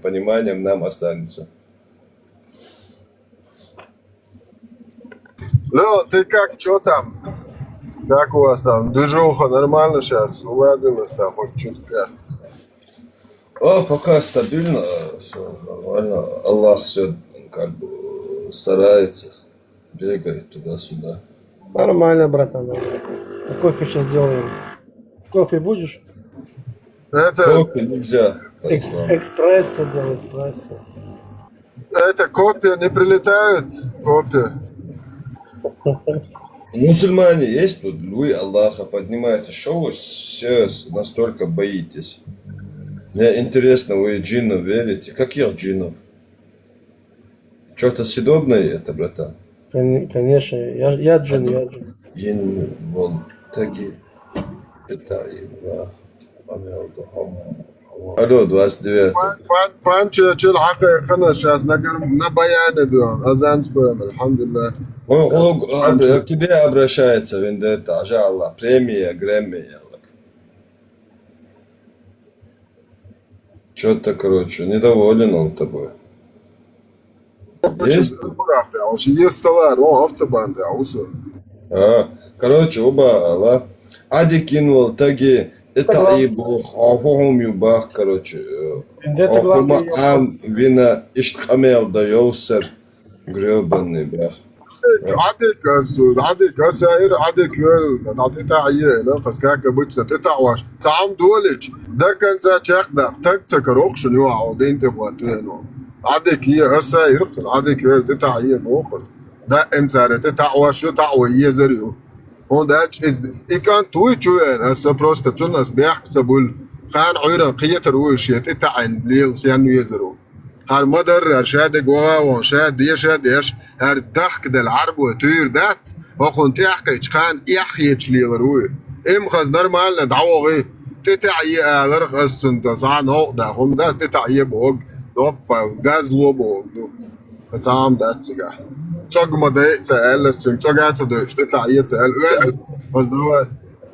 пониманием нам останется. Ну, ты как, что там? Как у вас там? Движуха нормально сейчас? Уладилось там хоть чутка? Пока стабильно, все нормально. Аллах все как бы старается, бегает туда-сюда. Нормально, братан. А кофе сейчас делаем. Кофе будешь? Это, Кофе нельзя. Экспрессо делай, экспрессо. это копия не прилетают? Копия. Мусульмане есть тут, вы Аллаха поднимаете. Что вы все настолько боитесь? Мне интересно, вы джиннов верите? Каких джиннов? Что-то съедобное это, братан? Конечно, я джин, я джин. Yin вон таги. Это Алло, 29. Панчо, чил حقيقة сейчас на баяне дюан. Азан споем, альхамдулилlah. Он к тебе обращается, Вендетта, Аллах. Премия, Грэмми. Что-то, короче, недоволен он тобой. Есть? Есть автобанды, Короче, оба Аллах. Ади кинул таги. Это и бог, ахухум юбах, короче. Ахума ам вина иштхамел да йоусер. Гребанный бах. عادك السود عادك السائر عادك يول تعطيتا عيه لا قسكاك بوتش تتعواش تعام دولج ده كان ذا شاقدا تك تكروك شنو عودين تبغاتو عادك هي السائر عادك يول تتعيه بوقس ده امسار تتعواش شو تعويه زريو هون داش از كان توي شوين هسه بروست تونس بيحسبوا خان عيرا قيه روش يتعن ليل سيانو يزرو هر مدر شاد جوا وشاد ديش هر دخك دل عرب وتير دات وكنت يحكي كان يحيج لي روي ام خز نرمال ندعوغي تتعي الر غستن تزان هو ده هم داس تتعي بوغ دوب غاز لوبو تام دات سجا تشوج مدى سالستن تشوجات تدش تتعي تسال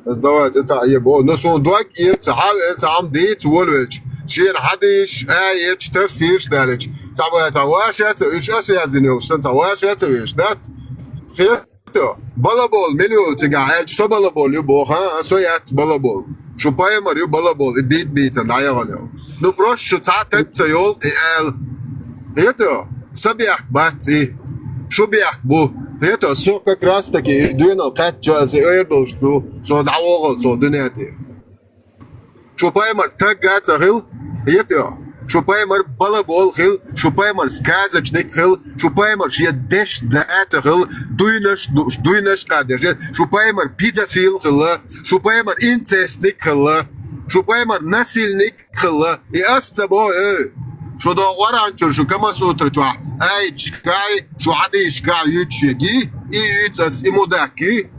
بس دوت تتعي بو نسون دوك يتحال تام ديت ولوج شين حدش ايش تفسيرش دالج تعبوا تواشت ايش اسيازينو شتن تواشت ايش دات خيتو بالابول مليو تقاعد شو بالابول يبوها سويات بالابول شو باي مريو بالابول بيت نايغنو نو بروش شو تعتت سيول ال خيتو سبيح بات ايه شو بيحكبو خيتو سو как раз таки дуйнал кат جاز ايردوش دو سو دعوغل سو دنياتي شو باي مر تقات غيل خيتو شو بايمر بالابول خيل شو بايمر سكازچنيك خيل شو بايمر شيدش دات خيل دوينش قادش شو بايمر بيدافيل خيل شو بايمر انسستنيك خيل شو بايمر ناسيلنيك خيل ياسبو شو دوغور عنچر شو كما سوتر شو اي چكاي شو عادي شكاي يچيگي يتس اموداكي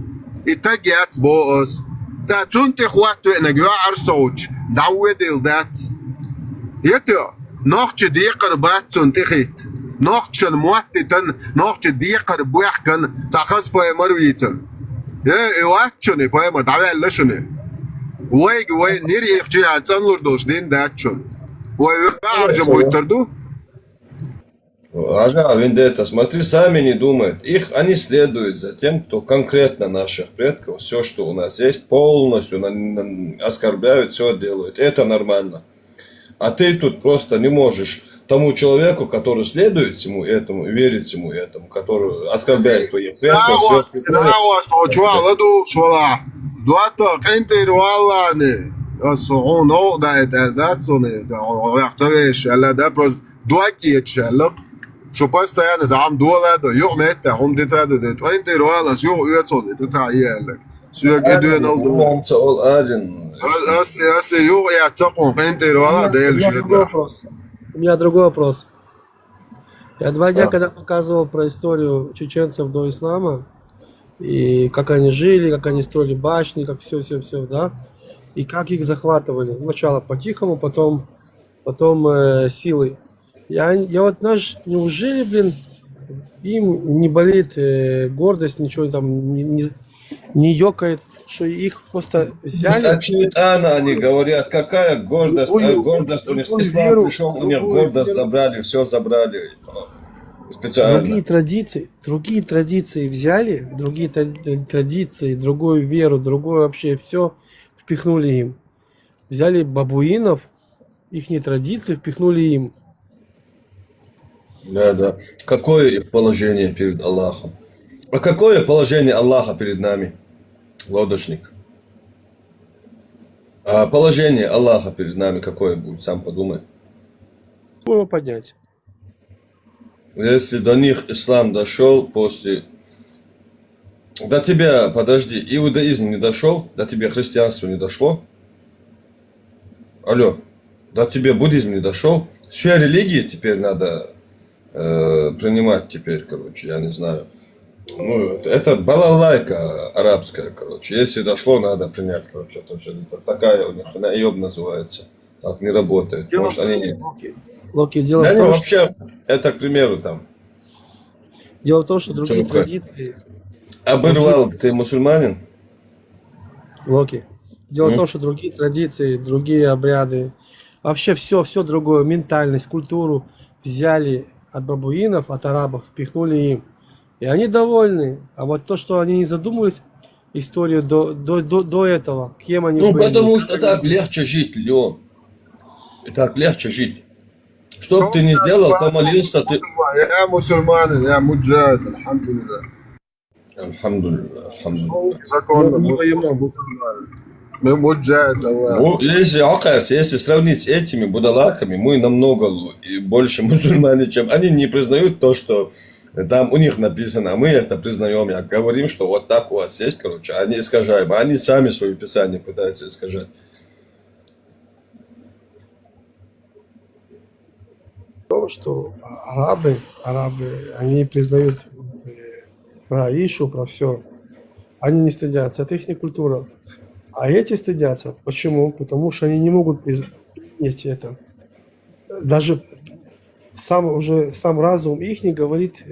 اتاگيات بوس تا تونت خواتو انگوا ارسوچ داودل دات يتو نوخش دي قربات تنتخيت نوخش الموتتن نوخش دي قرب ويحكن تاخذ باي مرويتن يا ايواتشني باي ما دعوال لشني وي نيري يخجي على تنلردوش دين داتشن وي ارجم ويتردو Вендетта, смотри, сами не думают. Они следуют за тем, кто конкретно наших предков, все, что у нас есть, полностью оскорбляют, все делают. Это нормально. А ты тут просто не можешь тому человеку, который следует ему этому, верит ему этому, который оскорбляет твоих предков. شو постоянно за ам дола до юг мета хом дета до дет вайн те роалас юг уятсон дета иелек сюг эдуен олду ас юг я цакон вайн те роала дел шеда. У меня другой вопрос. Я 2 дня, когда показывал про историю чеченцев до ислама, и как они жили, как они строили башни, как все, да, и как их захватывали. Сначала по-тихому, потом силой. Я вот, знаешь, неужели, блин, им не болит гордость, ничего там не ёкает, что их просто Пусть взяли. от они говорят, какая гордость, гордость у них. Другую Ислам веру, пришел, у них другую гордость веру. забрали, все забрали. Специально. Другие традиции взяли, другие традиции, другую веру, другое вообще все впихнули им. Взяли бабуинов, их традиции впихнули им. Да, да. Какое их положение перед Аллахом? А какое положение Аллаха перед нами, лодочник? А положение Аллаха перед нами какое будет? Сам подумай. Его поднять. Если до них ислам дошел после... До тебя, подожди, иудаизм не дошел? До тебя христианство не дошло? Алло, до тебя буддизм не дошел? Все религии теперь надо принимать теперь, короче, я не знаю. Ну, это балалайка арабская, короче. Если дошло, надо принять, короче. Это такая у них, наеб называется. Так не работает. Дело Может, в том, они не... Локи, дело Да в не, том, вообще, это, к примеру, там, что другие Чё, как? традиции. оборвал, ты мусульманин? Локи. Дело в том, что другие традиции, другие обряды, вообще все другое, ментальность, культуру взяли от бабуинов, от арабов, впихнули им. И они довольны. А вот то, что они не задумывались, историю до этого, кем они Ну, были. потому что так легче жить, Леон. И так легче жить. Что бы ты ни сделал, помолился, ты... يا مسلمان يا مجاهد الحمد لله. Альхамдулилля, альхамдулилля. Законно. Ну, воевал. Мы муджахид, Аллах. Ну, если, окажется, если сравнить с этими будалаками, мы намного и больше мусульмане, чем... Они не признают то, что там у них написано, а мы это признаем. Я говорим, что вот так у вас есть, короче, они искажаем. А они сами свое писание пытаются искажать. То, что арабы, они признают про Ишу, про все. Они не стыдятся, это их культура. А эти стыдятся. Почему? Потому что они не могут принять это. Даже сам разум их не говорит,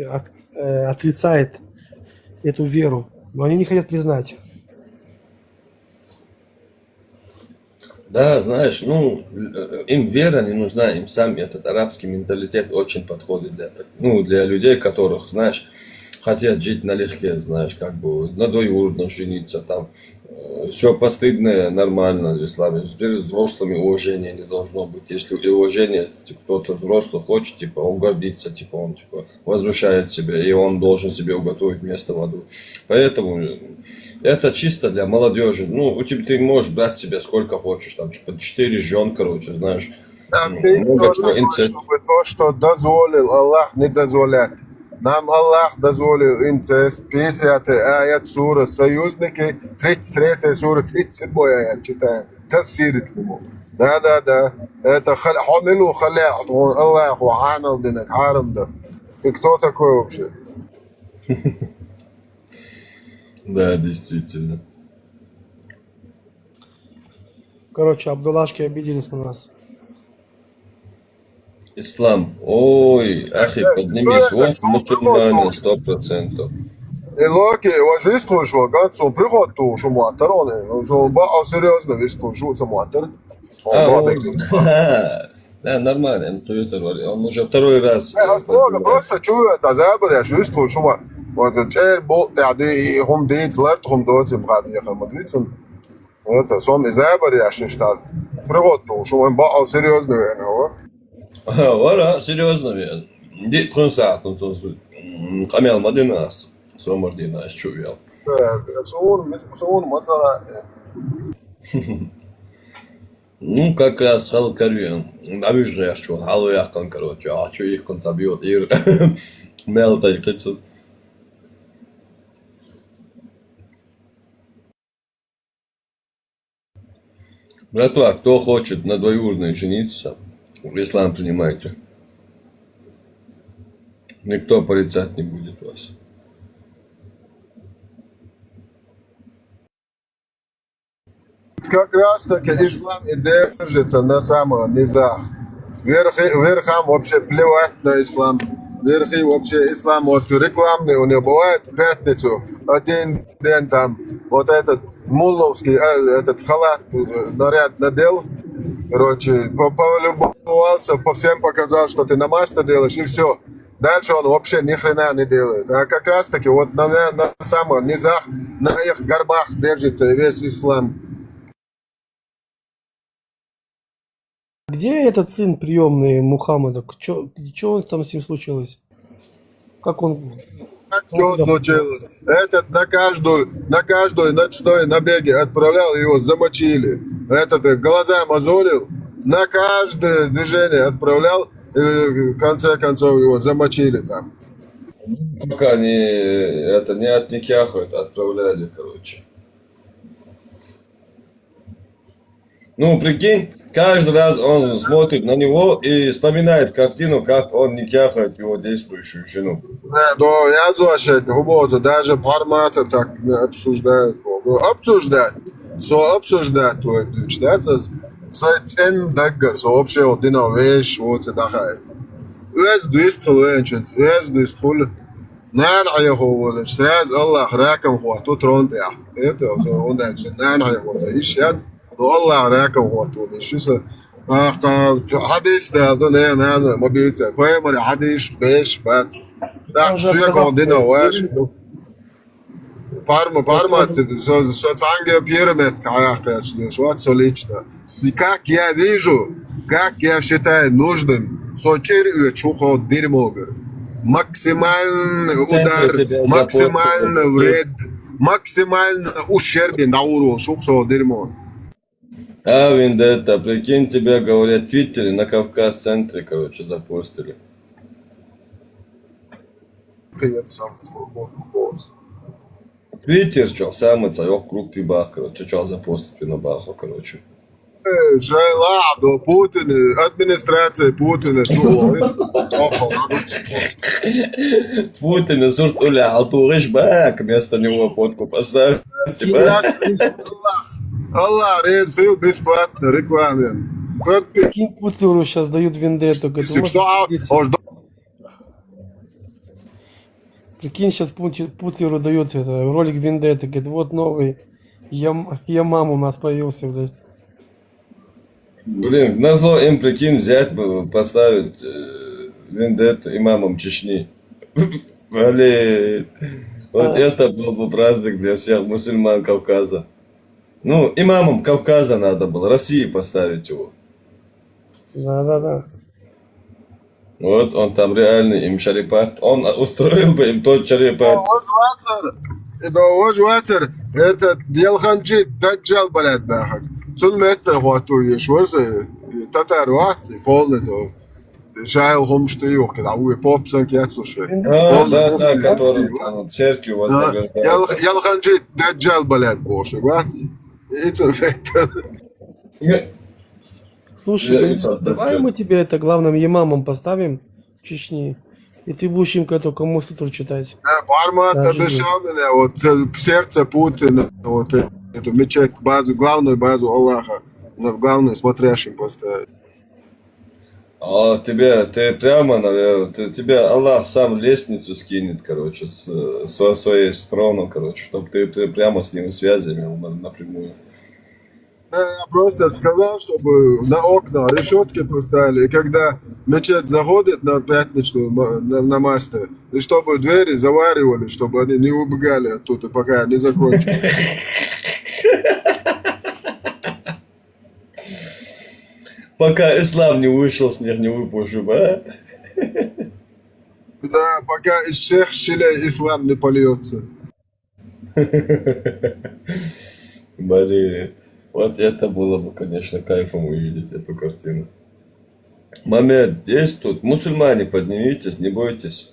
отрицает эту веру. Но они не хотят признать. Да, знаешь, ну, им вера не нужна, им сам этот арабский менталитет очень подходит для людей, которых, знаешь, хотят жить налегке, знаешь, как бы на двоюродных жениться, там, все постыдное нормально в исламе. Теперь с взрослыми уважения не должно быть. Если и уважение, типа, кто-то взрослый хочет, типа, он гордится, типа, он типа, возвышает себя, и он должен себе уготовить место в аду. Поэтому это чисто для молодежи. Ну, у тебя ты можешь дать себе сколько хочешь, там, типа, 4 жен, короче, знаешь. Много чего, инцест. Чтобы то, что дозволил Аллах, не дозволять. Нам Аллах дозволил инцест, 50 аят сура Союзники, 33 сура, 37 аят читаем. Тафсир к нему. Да. Это хамилу халях, Аллаху анал динак, харам да. Ты кто такой вообще? Да, действительно. Короче, Абдуллашки обиделись на нас. Ислам. Ой, ахи, поднимись. Вот мусульмане 100%. И Локи, чувствуешь, как он приходит, что муатар, он бал серьезно, что это муатар. Да, нормально, он уже второй раз. Просто чувствует, я чувствую, что вот это هم ديت لارت هم دوت مقعد يا خم دوتن это сом изабар я считал пригодно что он бал серьезно его Вара, серьезно, ведь. Дит концерт, он тут камел Мадинас, Сомардинас, чувствовал. сон мацара Ну, как раз Халкарвин. Навижу, что Халуяхан, короче, а что их концабьет, и мелтай, кицу. Братва, кто хочет на двоюродной жениться, в ислам принимайте. Никто порицать не будет вас. как раз таки ислам и держится на самом низах. Верхам вообще плевать на ислам. Верхи вообще ислам вот рекламный у него бывает в пятницу один день там вот этот мулловский, этот халат, наряд надел, короче, полюбовался, по всем показал, что ты намаз делаешь, и все. Дальше он вообще ни хрена не делает. А как раз таки вот на самых низах, на их горбах держится весь ислам. Где этот сын приемный Мухаммада? Что там с ним случилось? Как он... Что случилось? Этот на каждую ночной набеги отправлял, его замочили. Этот глаза мозолил, на каждое движение отправлял, и в конце концов его замочили там. Пока не отникяхают, отправляли, короче. Ну, прикинь, каждый раз он смотрит на него и вспоминает картину, как он никяхает его действующую жену. Да, я зашел, даже форматы так не обсуждают. Обсуждать, обсуждать твой дочь, да, цен даггар, вообще вот дина вещь, вот это дахает. Уэс дуистхул венчет, уэс дуистхул. Нан аяху, сраз Аллах ракам хуату тронтя. Это он дальше, нан аяху, ищет. والله راكم وقتوني شو صار حديث ده دون انا ما بيتسال فاهم حديث بيش بات ده شو يقعدنا واش Парма, социальная пирамида, что лично. Как я вижу, как я считаю нужным, сочер чухо дерьмо, максимальный удар, максимальный вред, максимально ущербен на уровень шухо дерьмо. А, Вендетта, прикинь, тебя, говорят, в Твиттере на Кавказ-центре, короче, запустили. Твиттер, что, самый царек группе Бах, короче, что запустили на Баху, короче. Желаю Путина, администрация Путина, Путин, Суртуля, Алтуриш Бак, вместо него фотку поставь. Аллах, разрешил бесплатно рекламе. Прикинь, Путлеру сейчас дают вендетту. Прикинь, сейчас Путлеру дают ролик вендетты. Говорит, вот новый Ямам у нас появился, блядь. Блин, назло им, прикинь, взять, поставить вендетту имамом Чечни. Блин, вот это был бы праздник для всех мусульман Кавказа. Ну, имамом Кавказа надо было, России поставить его. Да. Вот он там реальный им шарипат. Он устроил бы им тот шарипат. Это Ялханджи Даджал, блядь, бахак. Цунметта хуатуи, шворсы, татаруации, полный-то. Шайл хомштуюх, когда вы попсан кятсуши. Да, который там церкви возглавляет. Ялханджи Даджал, блядь, боши, бать. Слушай, давай мы тебе это главным имамом поставим в Чечне, и ты будешь им кому сутр читать. Пармат обещал меня, вот сердце Путина, вот эту мечеть, базу, главную базу Аллаха, главный смотрящим поставить. А ты прямо, наверное, тебя Аллах сам лестницу скинет, короче, с своей стороны, короче, чтобы ты прямо с ним связь имел напрямую. Я просто сказал, чтобы на окна решетки поставили, и когда мечеть заходит на пятничную на масте, и чтобы двери заваривали, чтобы они не убегали оттуда, пока не закончили. Пока ислам не вышел, с них не выпущу, а? Да, пока из всех щелей ислам не польется. Блин, вот это было бы, конечно, кайфом увидеть эту картину. Момент, есть тут? Мусульмане, поднимитесь, не бойтесь.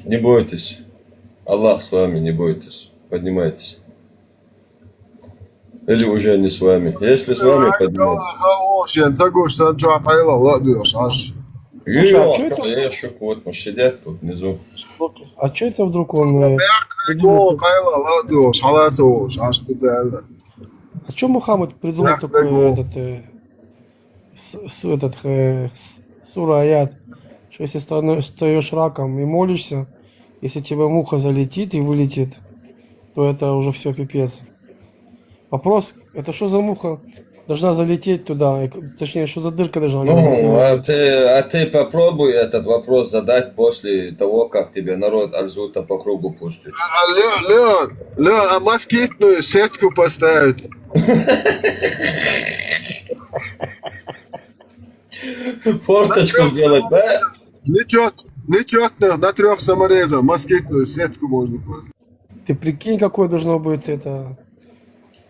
Не бойтесь. Аллах с вами, не бойтесь. Поднимайтесь. Или уже не с вами. Если с вами, поднимайтесь. Я вот мы сидят тут внизу. А что это вдруг он... А что Мухаммад придумал такой сура аят, что если встаешь раком и молишься, если тебе муха залетит и вылетит, то это уже все пипец. Вопрос, это что за муха должна залететь туда? Точнее, что за дырка должна Ну, залететь? а ты попробуй этот вопрос задать после того, как тебе народ Арзута по кругу пустит. Лен, а москитную сетку поставить? Форточку сделать, да? Нечетно, на 3 саморезах москитную сетку можно поставить. Ты прикинь, какое должно быть это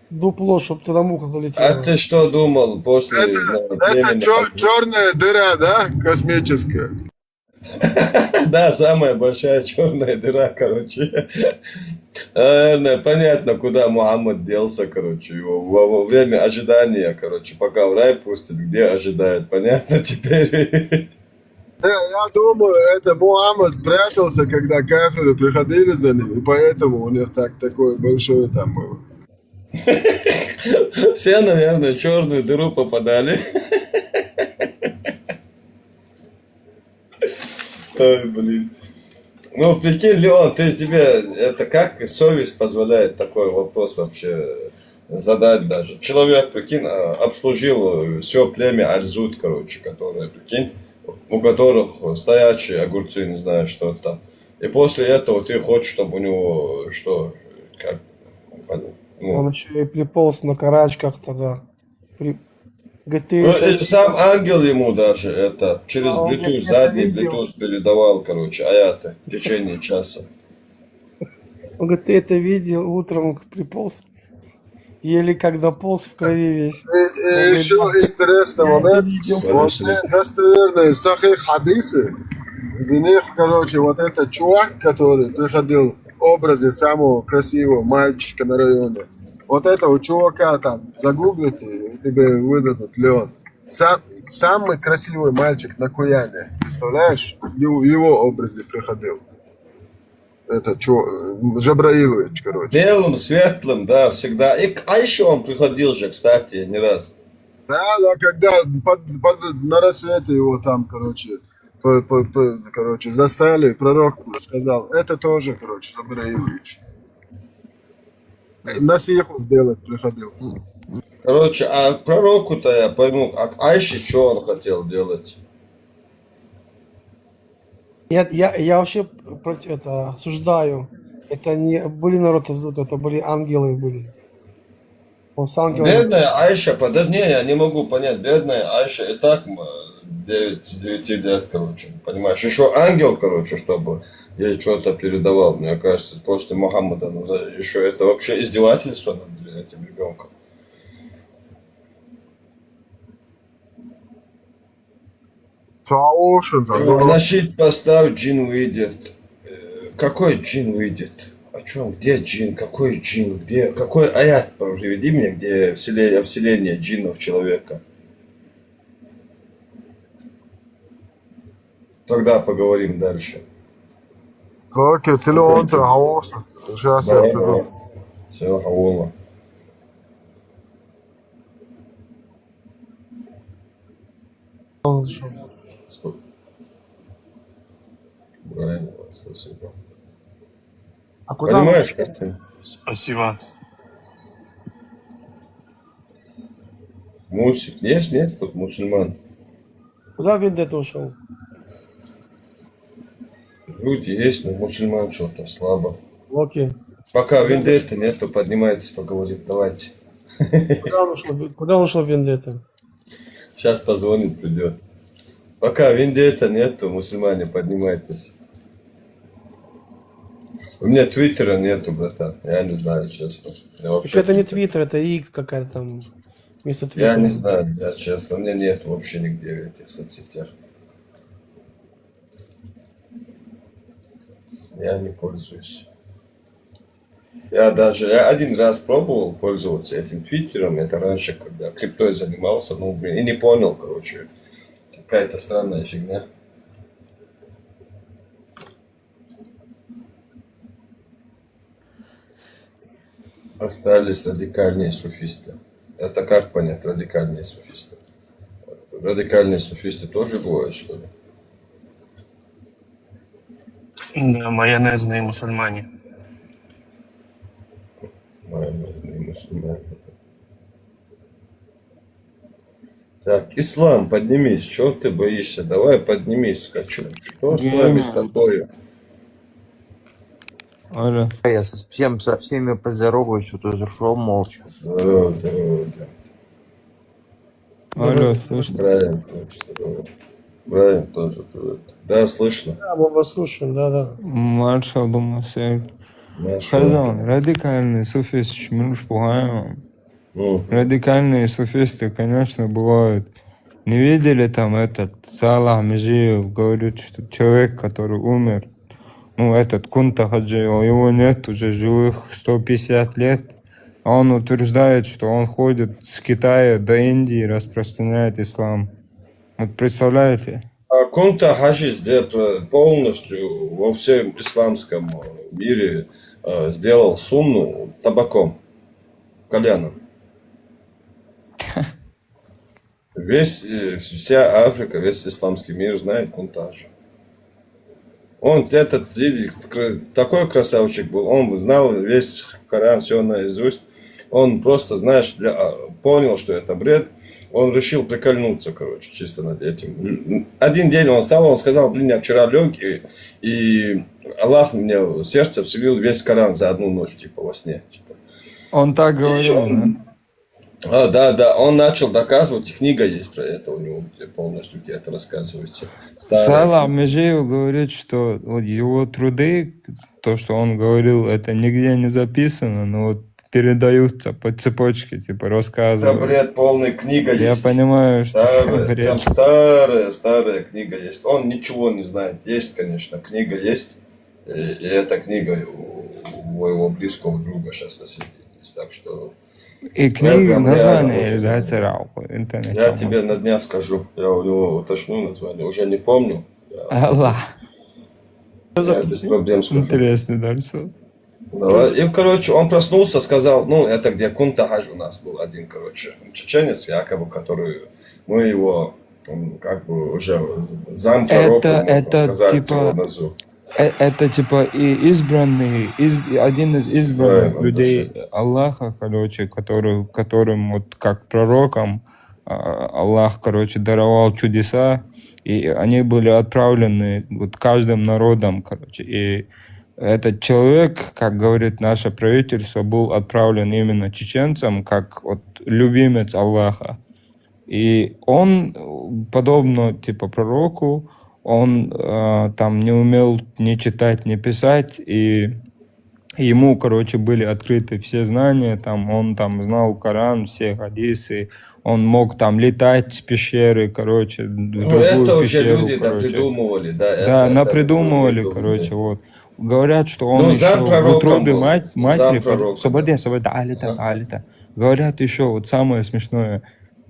дупло, чтобы туда муха А залетела. ты что думал после Это черная дыра, да? Космическая. Да, самая большая черная дыра, короче. Наверное, понятно, куда Мухаммад делся, короче, его во время ожидания, короче, пока в рай пустят, где ожидает, понятно теперь. Я думаю, это Мухаммад прятался, когда кафиры приходили за ним, и поэтому у них такое большое там было. Все, наверное, в черную дыру попадали. Ой, блин. Ну, прикинь, Леон, ты тебе, это как совесть позволяет такой вопрос вообще задать даже? Человек, прикинь, обслужил все племя Альзут, короче, которое, прикинь, у которых стоячие огурцы, не знаю, что там. И после этого ты хочешь, чтобы у него, что, как, Он ну, еще и приполз на карачках тогда. Говорит, ты ну, это и сам ангел ему даже это через он Bluetooth, говорит, я это задний видел. Bluetooth передавал, короче, аята в течение часа. Он говорит, ты это видел, утром приполз. Еле как дополз в крови весь. И еще интересный Я это момент, видел. вот достоверные сахих хадисы, в них, короче, вот этот чувак, который приходил в образе самого красивого мальчика на районе, вот этого чувака там загуглите, и тебе выдадут Леон. Самый красивый мальчик на Куяне, представляешь? В его образе приходил. Это Жабраилович, короче. Белым, светлым, да, всегда. А еще он приходил же, кстати, не раз. Да, когда на рассвете его там, короче, короче, застали, пророк сказал, это тоже, короче, Жабраилович. Насиху сделать приходил. Короче, а пророку-то я пойму, а Айше что он хотел делать? Я вообще это осуждаю. Это не были народ из это были ангелы были. Он с ангелами. Бедная Айша, подожди, я не могу понять, бедная Айша и так 9 с 9 лет, короче, понимаешь, еще ангел, короче, чтобы ей что-то передавал, мне кажется, после Мухаммада, ну, еще это вообще издевательство над этим ребенком. На щит поставь, джин выйдет. Какой джин выйдет? О чем? Где джин? Какой джин? Где? Какой аят? Приведи мне, где вселение джинов человека. Тогда поговорим дальше. Окей, телефон ты хаоса. Сейчас я приду. Все, хавола. Он шел. Правильно, спасибо. А куда он? Понимаешь, как ты? Спасибо. Мусик. Есть, нет тут мусульман? Куда Вендетта ушел? Люди есть, но мусульман что-то слабо. Окей. Пока Вендетты нет, то поднимайтесь, поговорим. Давайте. Куда он ушел Вендетта? Сейчас позвонит, придет. Пока Вендетта нет, то мусульмане поднимайтесь. У меня твиттера нету, братан. Я не знаю, честно. Я Так вообще... это не Твиттер, это X какая-то там вместо Твиттера. Я не знаю, я честно. У меня нет вообще нигде в этих соцсетях. Я не пользуюсь. Я один раз пробовал пользоваться этим твиттером. Это раньше, когда криптой занимался, ну, блин, и не понял, короче. Какая-то странная фигня. Остались радикальные суфисты. Это как понять, радикальные суфисты? Радикальные суфисты тоже бывают, что ли? Да, майонезные мусульмане. Разные мусульмане. Так, ислам, поднимись. Чего ты боишься? Давай поднимись, скачу. Что с нами с тобой? Алло. Я со всеми поздороваюсь, вот уже шел молча. Здорово, здорово, блядь. Алло, слышно? Брайан тоже здорово. Брайан тоже привет. Да, слышно. Да, мы вас слушаем, да. Маршал Думасель. Маша. Сказал, радикальные суфисты, чмруш пугаем. Ну, Радикальные суфисты, конечно, бывают. Не видели там этот Салах Межиев, говорит, что человек, который умер, ну, этот Кунта Хаджи, его нет уже живых 150 лет. А он утверждает, что он ходит с Китая до Индии и распространяет ислам. Вот представляете? а Кунта Хаджи полностью во всем исламском мире сделал сунну табаком, кальяном. Вся Африка, весь исламский мир знает Кунта Хаджи. Он этот такой красавчик был, он знал весь Коран, все наизусть. Он просто, знаешь, понял, что это бред. Он решил прикольнуться, короче, чисто над этим. Один день он встал, он сказал, блин, я вчера лег, и Аллах мне в сердце вселил весь Коран за одну ночь, типа, во сне. Типа. Он так говорил, да? Да, он начал доказывать, и книга есть про это у него, где полностью где это рассказывается. Салах Межиев говорит, что вот его труды, то, что он говорил, это нигде не записано, но вот передаются по цепочке, типа Это рассказывают. бред, полная книга Я есть. понимаю, что Старая, бред. там старая книга есть. Он ничего не знает. Есть, конечно, книга есть. И эта книга у моего близкого друга сейчас на сиденье есть. Так что И книга, прям название реально очень издается РАУ в интернете. я тебе на днях скажу. Я у него уточню название. Уже не помню. Аллах. Я без проблем скажу. Интересный дальше. Давай. И, короче, он проснулся, сказал, ну, это где Кунта Хаджи у нас был один, короче, чеченец, якобы, который, мы его, как бы, уже зампророка, можно Это сказать, типа- его назову. Это типа и избранный, один из избранных Правильно, людей Аллаха, короче, которым вот как пророкам Аллах, короче, даровал чудеса, и они были отправлены вот каждым народом, короче, и этот человек, как говорит наше правительство, был отправлен именно чеченцам, как вот любимец Аллаха. И он, подобно типа пророку, он там не умел ни читать, ни писать, и ему, короче, были открыты все знания, там, он там знал Коран, все хадисы, он мог там летать с пещеры, короче, в Ну, другую это уже пещеру, люди короче. напридумывали, да. Да, это напридумывали, выдумали. короче, вот. Говорят, что он Ну, еще зам в пророком утробе был. матери... Зам пророком, Свободе, алита. Говорят еще, вот самое смешное,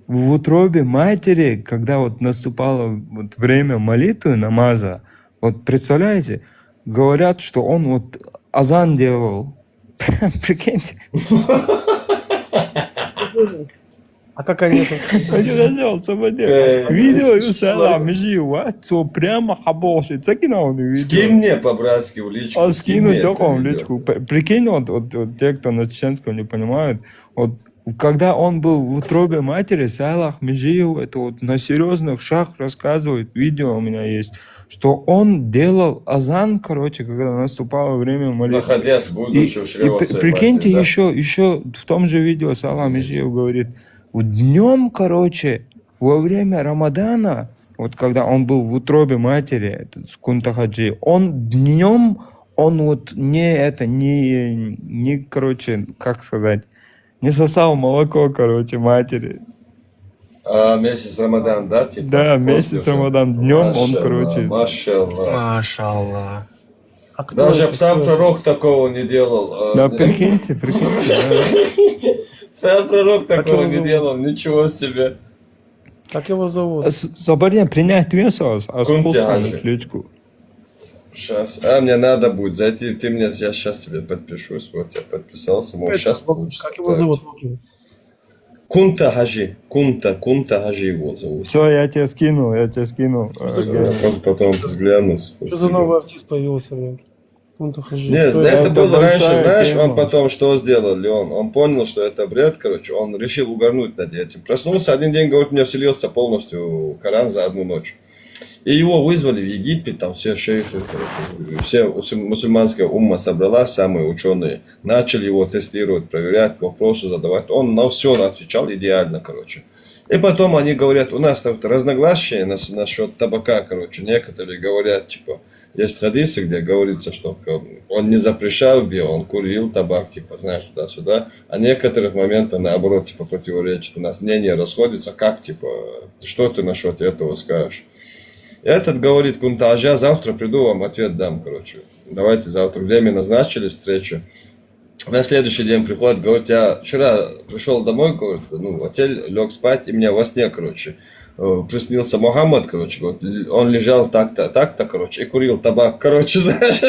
в утробе матери, когда вот наступало вот время молитвы, намаза, вот представляете, говорят, что он вот азан делал. Прикиньте. А как они это? Видео Юсала Межиева, то прямо хабошит. Закинул видео. Скинь мне по-братски в личку. А скинь скину мне это только в видео. личку. Прикинь, вот те, кто на чеченском не понимают, вот когда он был в утробе матери, Салах Межиев, это вот на серьезных шаг рассказывает, видео у меня есть, что он делал азан, короче, когда наступало время молитвы. Находясь, будучи в чреве своей Прикиньте, матери, да? еще в том же видео Салах Межиев говорит, днем, короче, во время Рамадана, вот когда он был в утробе матери, этот Кунта Хаджи, он днем, он вот не, короче, как сказать, не сосал молоко, короче, матери. А месяц Рамадан, да? Типа, Да, после месяц уже? Рамадан, днем он, Машаллах, короче. Машаллах. Машаллах. А кто Даже это? сам Кто пророк такого не делал. Да, прикиньте, да. Сам пророк Как такого его не зовут? делал. Ничего себе. это? Как его зовут? Соборен принять весо, а Кунти спуск Хаджи. на сличку. Сейчас. мне надо будет зайти. Я сейчас тебе подпишусь. Вот я подписался. Может, сейчас получится. Как его зовут? Кунта Хаджи. Кунта Хаджи его зовут. Все, я тебе скинул. Я просто потом взгляну. Что за новый артист появился, блин? Мунтахажи. Нет, Кто да это Это было раньше, большая знаешь, тема. он потом что сделал, Леон? Он понял, что это бред, короче, он решил угорнуть над этим. Проснулся один день, говорит, у меня вселился полностью Коран за одну ночь. И его вызвали в Египет, там все шейхи, короче, все мусульманская умма собралась, самые ученые, начали его тестировать, проверять, вопросы задавать. Он на все отвечал идеально, короче. И потом они говорят, у нас там разногласия насчет табака, короче. Некоторые говорят, типа, есть хадисы, где говорится, что он не запрещал, где он курил табак, типа, знаешь, туда-сюда. А некоторых моментов, наоборот, типа, противоречат. У нас мнения расходятся, как, типа, что ты насчет этого скажешь? Этот говорит, Кунтажа, завтра приду, вам ответ дам, короче. Давайте завтра время назначили встречу. На следующий день приходит, говорит, я вчера пришел домой, говорит, ну, в отель, лег спать, и мне во сне, короче, приснился Мухаммад, короче, говорит, он лежал так-то, короче, и курил табак, короче, знаешь.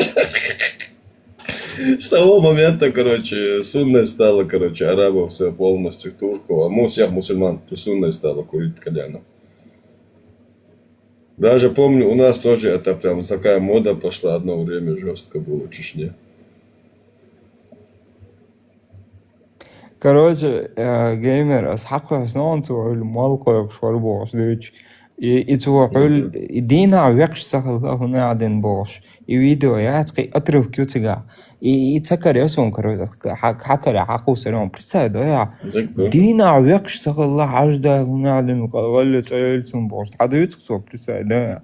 С того момента, короче, сунной стало, короче, арабов все полностью, турков, а всех мусульман сунной стало курить кальяном. Даже помню, у нас тоже это прям такая мода пошла, одно время жестко было в Чечне. Короче, геймер, асхаква снон цуул малкоёк шорбош дэвич. И цуул идина векшсахалла хунааден бош. И видео яцкай отрыв кютига. И цакарёсон, короче, хакаря хакусерон. Представь, да я. Дина векшсахалла ажда хунааден галле цаэльсон бош. Хадыюц кто, представь, да.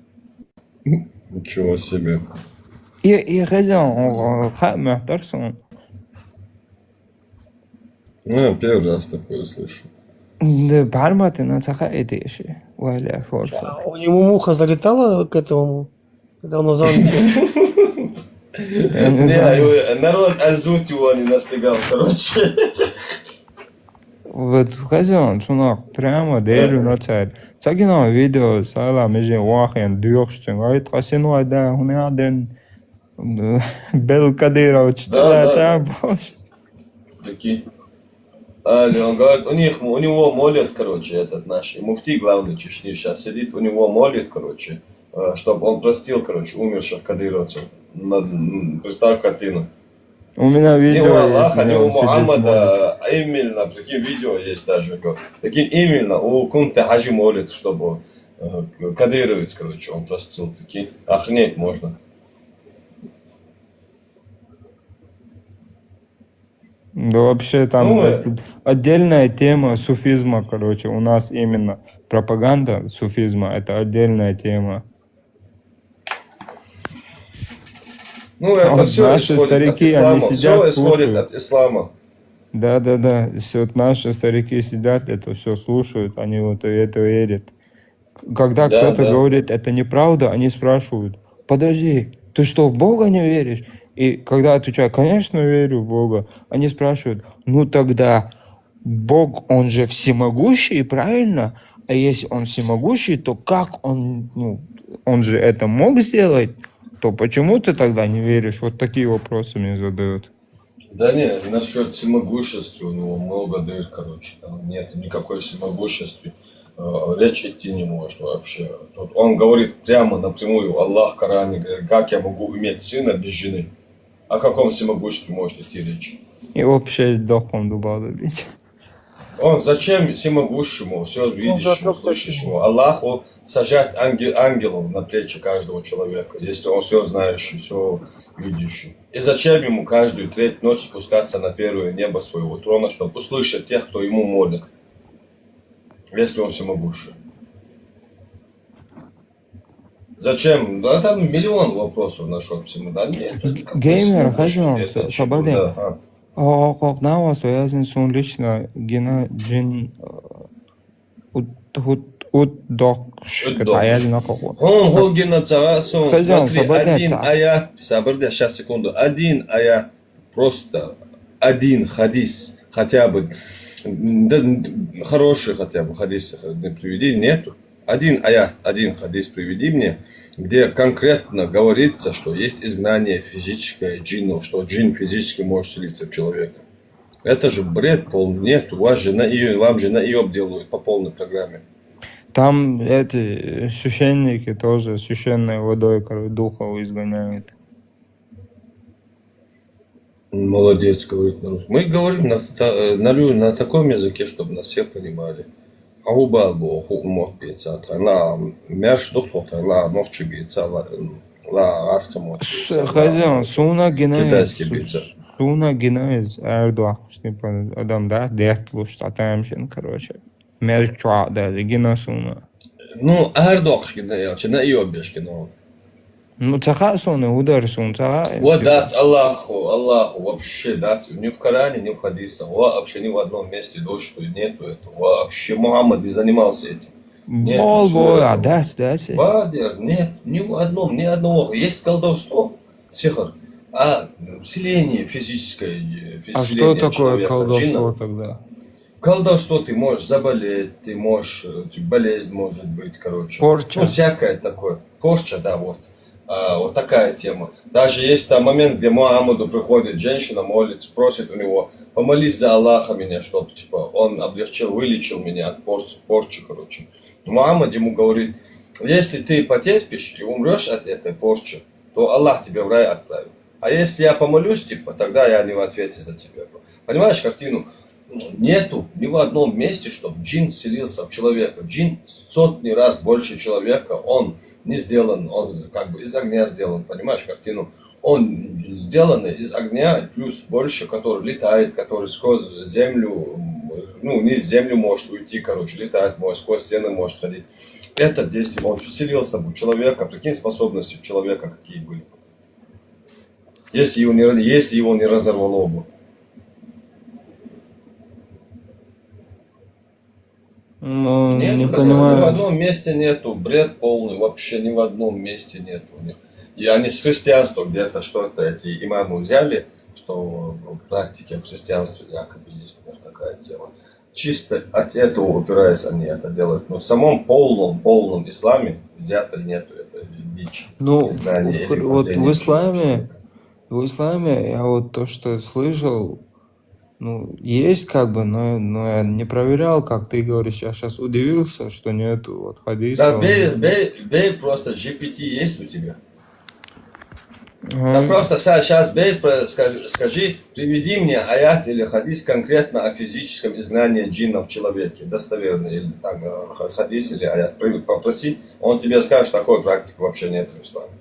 Ничего себе. И хазян, махтарсон. Ну, я первый раз такое слышу. Да, барматы на цаха это еще. Валя, форса. А у него муха залетала к этому, когда он назвал. Не, народ Альзут его не настигал, короче. Вот хазяин, сунак, прямо делю на цель. Цагина видео, сала, меже вахен, дюрштен, айт хасину айда, хуняден, бел кадира, читала, там, боже. Прикинь. Он говорит, у него молят, короче, этот наш муфти, главный Чечни, сейчас сидит, у него молит, короче, чтобы он простил, короче, умерших кадыровцев. Представь картину. У меня Не видео у Аллаха, есть, не где у он сидит, Мухаммада, а именно, прикинь, видео есть даже. Прикинь, именно у Кунта Хаджи молит, чтобы кадыровец, короче, он простил. Прикинь, охренеть можно. Да вообще там Ну, это отдельная тема суфизма, короче. У нас именно пропаганда суфизма, это отдельная тема. Ну, это Вот все наши исходит от старики, ислама. они Все сидят, исходит слушают. от ислама. Да. Все вот наши старики сидят, это все слушают, они вот это верят. Когда Да, кто-то да. говорит, это неправда, они спрашивают, подожди, ты что, в Бога не веришь? И когда отвечаю, конечно, верю в Бога, они спрашивают, ну тогда Бог, он же всемогущий, правильно? А если он всемогущий, то как он, ну, он же это мог сделать? То почему ты тогда не веришь? Вот такие вопросы мне задают. Да нет, насчет всемогущества, у него много дыр, короче, там нет никакой всемогущества. Речь идти не может вообще. Тут он говорит прямо напрямую, Аллах в Коране говорит, как я могу иметь сына без жены? О каком всемогуществе может идти речь? И вообще дохом добавить. Он зачем всемогущему, все видящему, слышащему, Аллаху сажать ангелов на плечи каждого человека, если он все знающий, все видящий. И зачем ему каждую треть ночь спускаться на первое небо своего трона, чтобы услышать тех, кто ему молит, если он всемогущий? Зачем? Да там миллион вопросов насчет всему. Да нет, Геймер, пожалуйста, свободен. Да. Когда вас связан с лично гена джин удохш, я не знаю. Он Гогина Царасон, Хозяин, смотри, свободен, один ца. аят, соборди, сейчас секунду, один аят, просто один хадис, хотя бы, да, хороший хотя бы хадис приведи, нету. Один аят, один хадис приведи мне, где конкретно говорится, что есть изгнание физическое джинну, что джин физически может селиться в человека. Это же бред полный. Нет, у вас же вам же наеб делают по полной программе. Там эти священники тоже священной водой, короче, духов изгоняют. Молодец, говорит на русском. Мы говорим на таком языке, чтобы нас все понимали. Аубал бо мог пицца, ла мерш доктор, ла мохчи пицца, ла аска мог пицца, Хозяин, суна китайский пицца. гинает Эрдуах, типа, адам, да, дехтлуш, атамшин, короче. Мерчуа, да, гина суна. Ну, ардохшки, на йобешки, ну. Ну, цаха суна, удар сун, цаха. Вот дать Аллаху, вообще дать. Ни в Коране, ни в хадисе. Вообще ни в одном месте дочь, что нету этого. Вообще Мухаммад не занимался этим. Нет, Бол, всё а это. дать. Бадер, нет, ни в одном, ни одного. Есть колдовство, сихар, а вселение физическое, А что вселение такое человека, колдовство джинна. тогда? Колдовство, ты можешь заболеть, ты можешь, болезнь может быть, короче. Порча. Ну, всякое такое. Порча, да, вот. Вот такая тема. Даже есть там момент, где Мухаммаду приходит женщина, молится, просит у него, помолись за Аллаха меня, чтобы, типа, он облегчил, вылечил меня от порчи, короче. Мухаммад ему говорит, если ты потерпишь и умрешь от этой порчи, то Аллах тебя в рай отправит. А если я помолюсь, типа, тогда я не в ответе за тебя. Понимаешь картину? Нету ни в одном месте, чтобы джин селился в человека. Джин сотни раз больше человека, он не сделан, он как бы из огня сделан, понимаешь картину? Он сделан из огня, плюс больше, который летает, который сквозь землю, ну, низ землю может уйти, короче, летает, может, сквозь стены может ходить. Это действие, он вселился бы в человека, прикинь, способности человека какие были. Если его не разорвало бы. Ну, Нет, не ни в понимаю. одном месте нету, бред полный, вообще ни в одном месте нету у них. И они с христианства где-то что-то эти имамы взяли, что в практике в христианстве якобы есть у них такая тема. Чисто от этого упираясь они это делают. Но в самом полном исламе взято нету, это дичь. Ну, Изгнание или вот падение человека. в исламе я вот то, что слышал, ну, есть как бы, но я не проверял, как ты говоришь, я сейчас удивился, что нету вот Да, хадиса. бей просто GPT есть у тебя. Да Ага. просто сейчас бей, скажи, приведи мне аят или хадис конкретно о физическом изгнании джинна в человеке, достоверный, или там хадис или аят, попроси, он тебе скажет, такой практики вообще нет в исламе.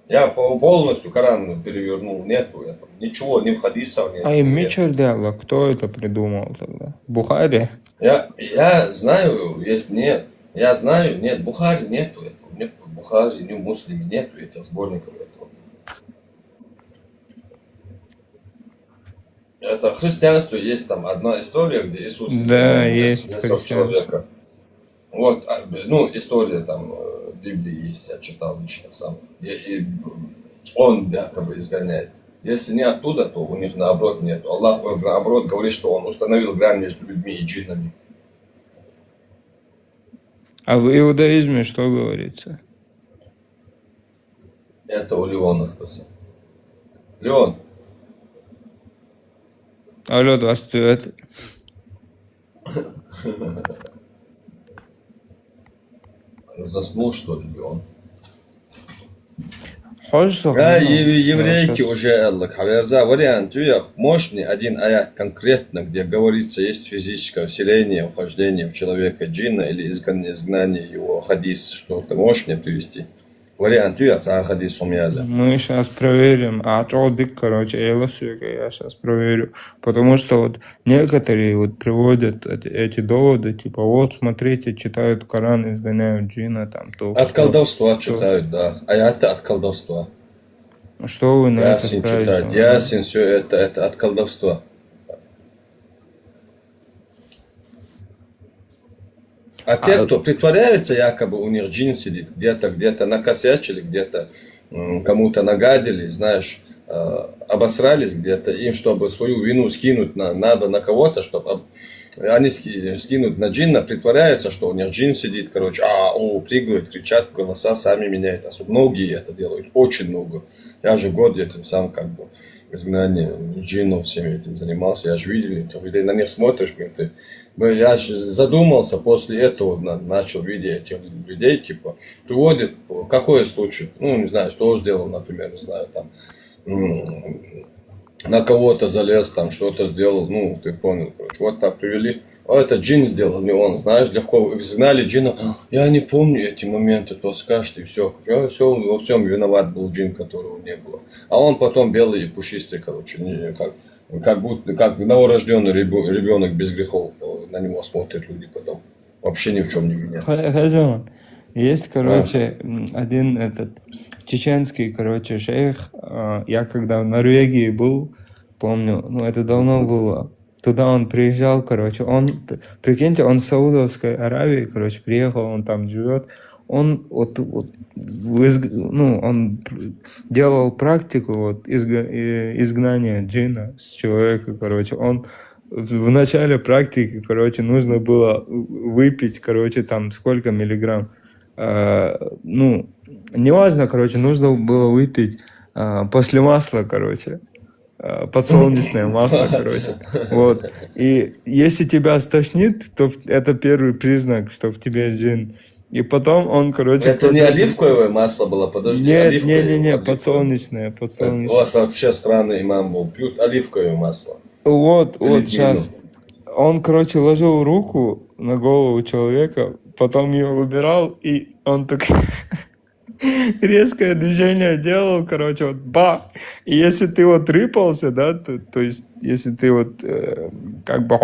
Я полностью Коран перевернул, нету этого, ничего, ни в хадисах нет. А и Мичердела, кто это придумал тогда? Бухари? Я знаю, есть нет, я знаю, нет, Бухари нету этого, нет в Бухари, ни в Муслиме нету этих сборников этого. Это в христианстве есть там одна история, где Иисус Да, изгонял есть бесов человека. Вот, ну, история там в Библии есть, я читал лично сам. И он якобы изгоняет. Если не оттуда, то у них наоборот нет. Аллах наоборот говорит, что он установил грань между людьми и джиннами. А в иудаизме что говорится? Это у Леона спроси. Леон, Алло, 29. заснул что ли Леон? Хочешь Еврейки уже, Аллах, хаверза, вариант, можешь мне один аят конкретно, где говорится, есть физическое вселение, вхождение в человека джинна или изгнание его, хадис, что ты можешь мне привести? Вариант, хадис умяля. Мы сейчас проверим. А чодик, короче, я сейчас проверю. Потому что вот некоторые вот приводят эти доводы, типа, вот, смотрите, читают Коран, изгоняют джинна, там, то. От колдовства читают, да. Аяты от колдовства. Что вы на это Ясин скажете? читать. Ясин, все это от колдовства. А те, кто притворяется, якобы у них джин сидит, где-то накосячили, где-то кому-то нагадили, знаешь, обосрались где-то, им, чтобы свою вину скинуть надо на кого-то, чтобы они скинут на джинна, притворяются, что у них джин сидит, короче, прыгают, кричат, голоса сами меняют. Особенно многие это делают, очень много. Я же год этим сам как бы изгнание джиннов всеми этим занимался, я же видел этих людей, на них смотришь, я же задумался после этого, начал видеть этих людей, типа, приводит, какой случай, ну, не знаю, что сделал, например, не знаю, там, на кого-то залез, там что-то сделал, ну, ты понял, короче. Вот так привели. О, это джин сделал, не он, знаешь, легко изгнали джина. Я не помню эти моменты, то скажет, и все. Все, во всем виноват был джин, которого не было. А он потом белый и пушистый, короче, как будто, как новорожденный ребенок без грехов. На него смотрят люди потом. Вообще ни в чем не винят. Хазян, есть, короче, один этот чеченский, короче, шейх. Я когда в Норвегии был, помню, ну это давно было. Туда он приезжал, короче, прикиньте, он с Саудовской Аравии, короче, приехал, он там живет. Он он делал практику изгнания джина с человека, короче. Он в начале практики, короче, нужно было выпить, короче, там сколько миллиграмм. Неважно, короче, нужно было выпить после масла, короче. Подсолнечное масло, короче. Вот. И если тебя стошнит, то это первый признак, что в тебе джин. И потом он, короче... Это не оливковое масло было, подожди. Нет, подсолнечное. У вас вообще странный имам был. Пьют оливковое масло. Вот, Или сейчас. Он, короче, ложил руку на голову человека, потом ее убирал, и он так резкое движение делал, короче, вот ба. И если ты вот рыпался, да, то есть, если ты вот как бы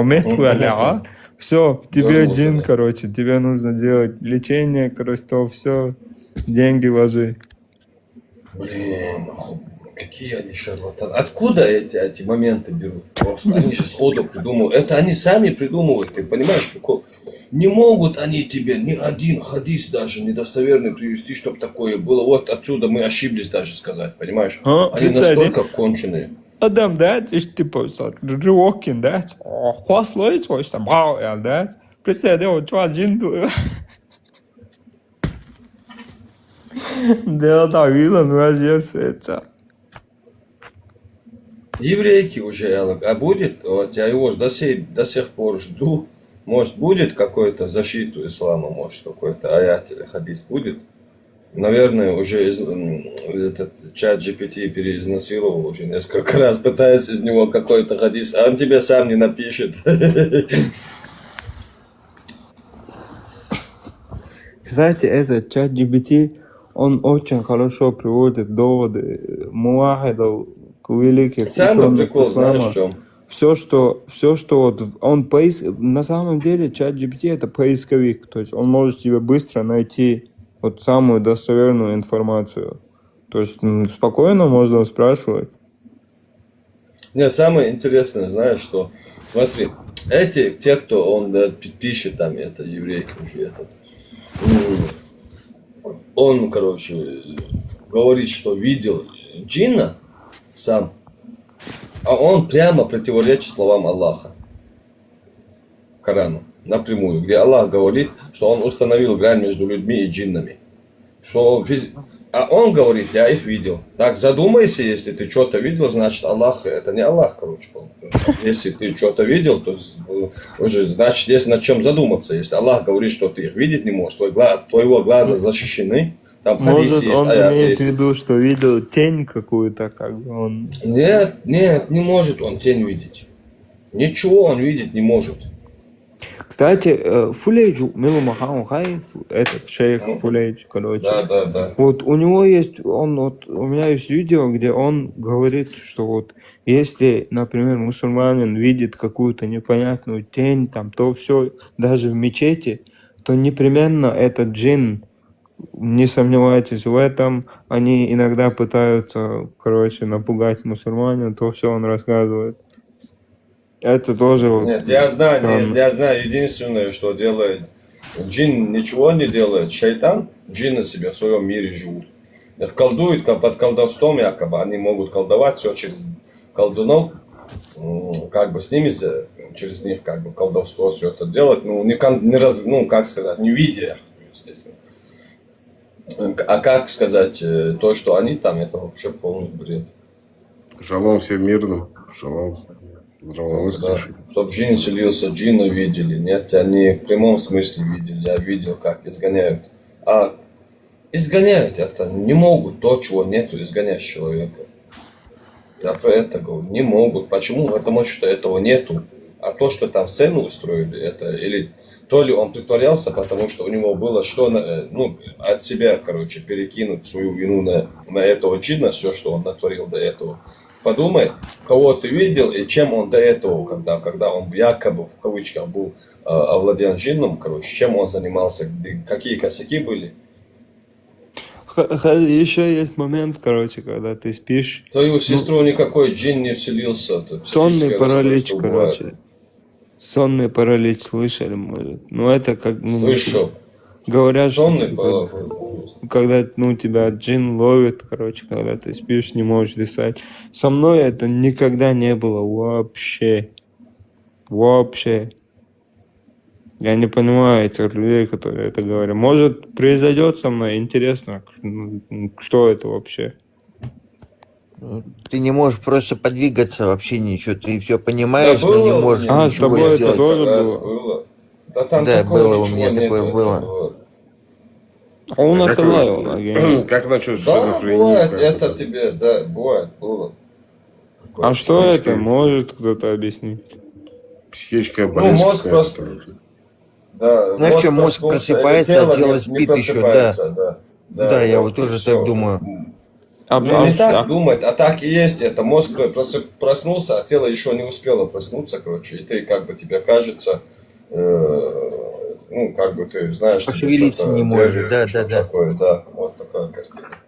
все, тебе Дёрнулся, джин, да. короче, тебе нужно делать лечение, короче, то все, деньги ложи. Блин, какие они шарлатаны. Откуда эти моменты берут? Просто они же сходу придумывают. Это они сами придумывают, ты понимаешь, прикол? Не могут они тебе ни один хадис даже недостоверный привести, чтобы такое было. Вот отсюда мы ошиблись даже сказать, понимаешь? Они настолько конченые. Adam that is tipo rewalking that хваслой то есть бау that представляю что один дело так видно вообще это Еврейки уже, а будет, вот я его до сих пор жду. Может, будет какой-то защиту ислама, может, какой-то аят или хадис будет. Наверное, уже этот чат GPT переизнасиловал уже несколько раз, пытаясь из него какой-то хадис, а он тебе сам не напишет. Кстати, этот чат GPT, он очень хорошо приводит доводы муахидов к великих Самый ученых прикол, знаешь, ислама. в чем? Все, что вот он на самом деле чат GPT это поисковик, то есть он может тебе быстро найти вот самую достоверную информацию. То есть спокойно можно спрашивать. Не, самое интересное, знаешь, что, смотри, те, кто он пишет там, это еврейки уже этот, он, короче, говорит, что видел джинна сам, а он прямо противоречит словам Аллаха, Корану, напрямую, где Аллах говорит, что он установил грань между людьми и джиннами. А он говорит, я их видел. Так, задумайся, если ты что-то видел, значит Аллах, это не Аллах, короче. Если ты что-то видел, то уже, значит, есть над чем задуматься. Если Аллах говорит, что ты их видеть не можешь, твоего глаза защищены, там хадис есть, он аят имеет есть. в виду, что видел тень какую-то, как бы он... Нет, не может он тень видеть. Ничего он видеть не может. Кстати, Фулейджу, Милу Махану Хай, этот шейх Фулейдж, короче. Да. Вот у него есть, у меня есть видео, где он говорит, что вот если, например, мусульманин видит какую-то непонятную тень, там, то все, даже в мечети, то непременно это джин. Не сомневайтесь в этом. Они иногда пытаются, короче, напугать мусульманин, то все он рассказывает. Это тоже вот... Нет, я знаю, единственное, что делает джин, ничего не делает. Шайтан, джинны себе в своем мире живут. Колдуют под колдовством якобы, они могут колдовать все через колдунов, как бы с ними, через них как бы колдовство все это делать, не видя, естественно. А как сказать, то, что они там, это вообще полный бред. Шалом всем мирным. Шалом. Здравомыслящий. Да. Чтоб джин селился, джина видели. Нет, они в прямом смысле видели. Я видел, как изгоняют. А изгоняют это не могут то, чего нету, изгонять человека. Я про это говорю. Не могут. Почему? Потому что этого нету. А то, что там сцену устроили, это или то ли он притворялся, потому что у него было что, ну, от себя, короче, перекинуть свою вину на этого джина, все, что он натворил до этого. Подумай, кого ты видел и чем он до этого, когда он якобы, в кавычках, был овладен джинном, короче, чем он занимался, какие косяки были. Еще есть момент, короче, когда ты спишь. Твою сестру никакой джин не вселился. Сонный паралич, короче. Сонный паралич, слышали, может? Ну, это как... Ну, Слышал. говорят, что Сонный типа, паралич. когда, ну, тебя джин ловит, короче, когда ты спишь, не можешь дышать. Со мной это никогда не было вообще. Вообще. Я не понимаю этих людей, которые это говорят. Может, произойдет со мной, интересно, что это вообще? Ты не можешь просто подвигаться, вообще ничего. Ты все понимаешь, Да, но не было можешь у меня. А, с ничего тобой это сделать. тоже Раз было? Да там Да, такого было, у ничего меня нету, такое это было. А у нас Как тогда как насчет Да, шизофрении? бывает, как это это? тебе, да, бывает, было. Такое А что психическое. это? Может кто-то объяснить? Психическая Ну, болезнь мозг какая-то. просто, да, Знаешь, что мозг проснулся, или просыпается, а тело тело не спит еще, да. просыпается, да. Да, я вот и тоже всё. так думаю. Не так думать, а так и есть. Это мозг проснулся, а тело еще не успело проснуться, короче. И ты, как бы, тебе кажется, ну, как бы ты знаешь, тебе Пошевелиться что-то не можешь, держишь, да, что да, да. такое, да. Вот такая картина. Вот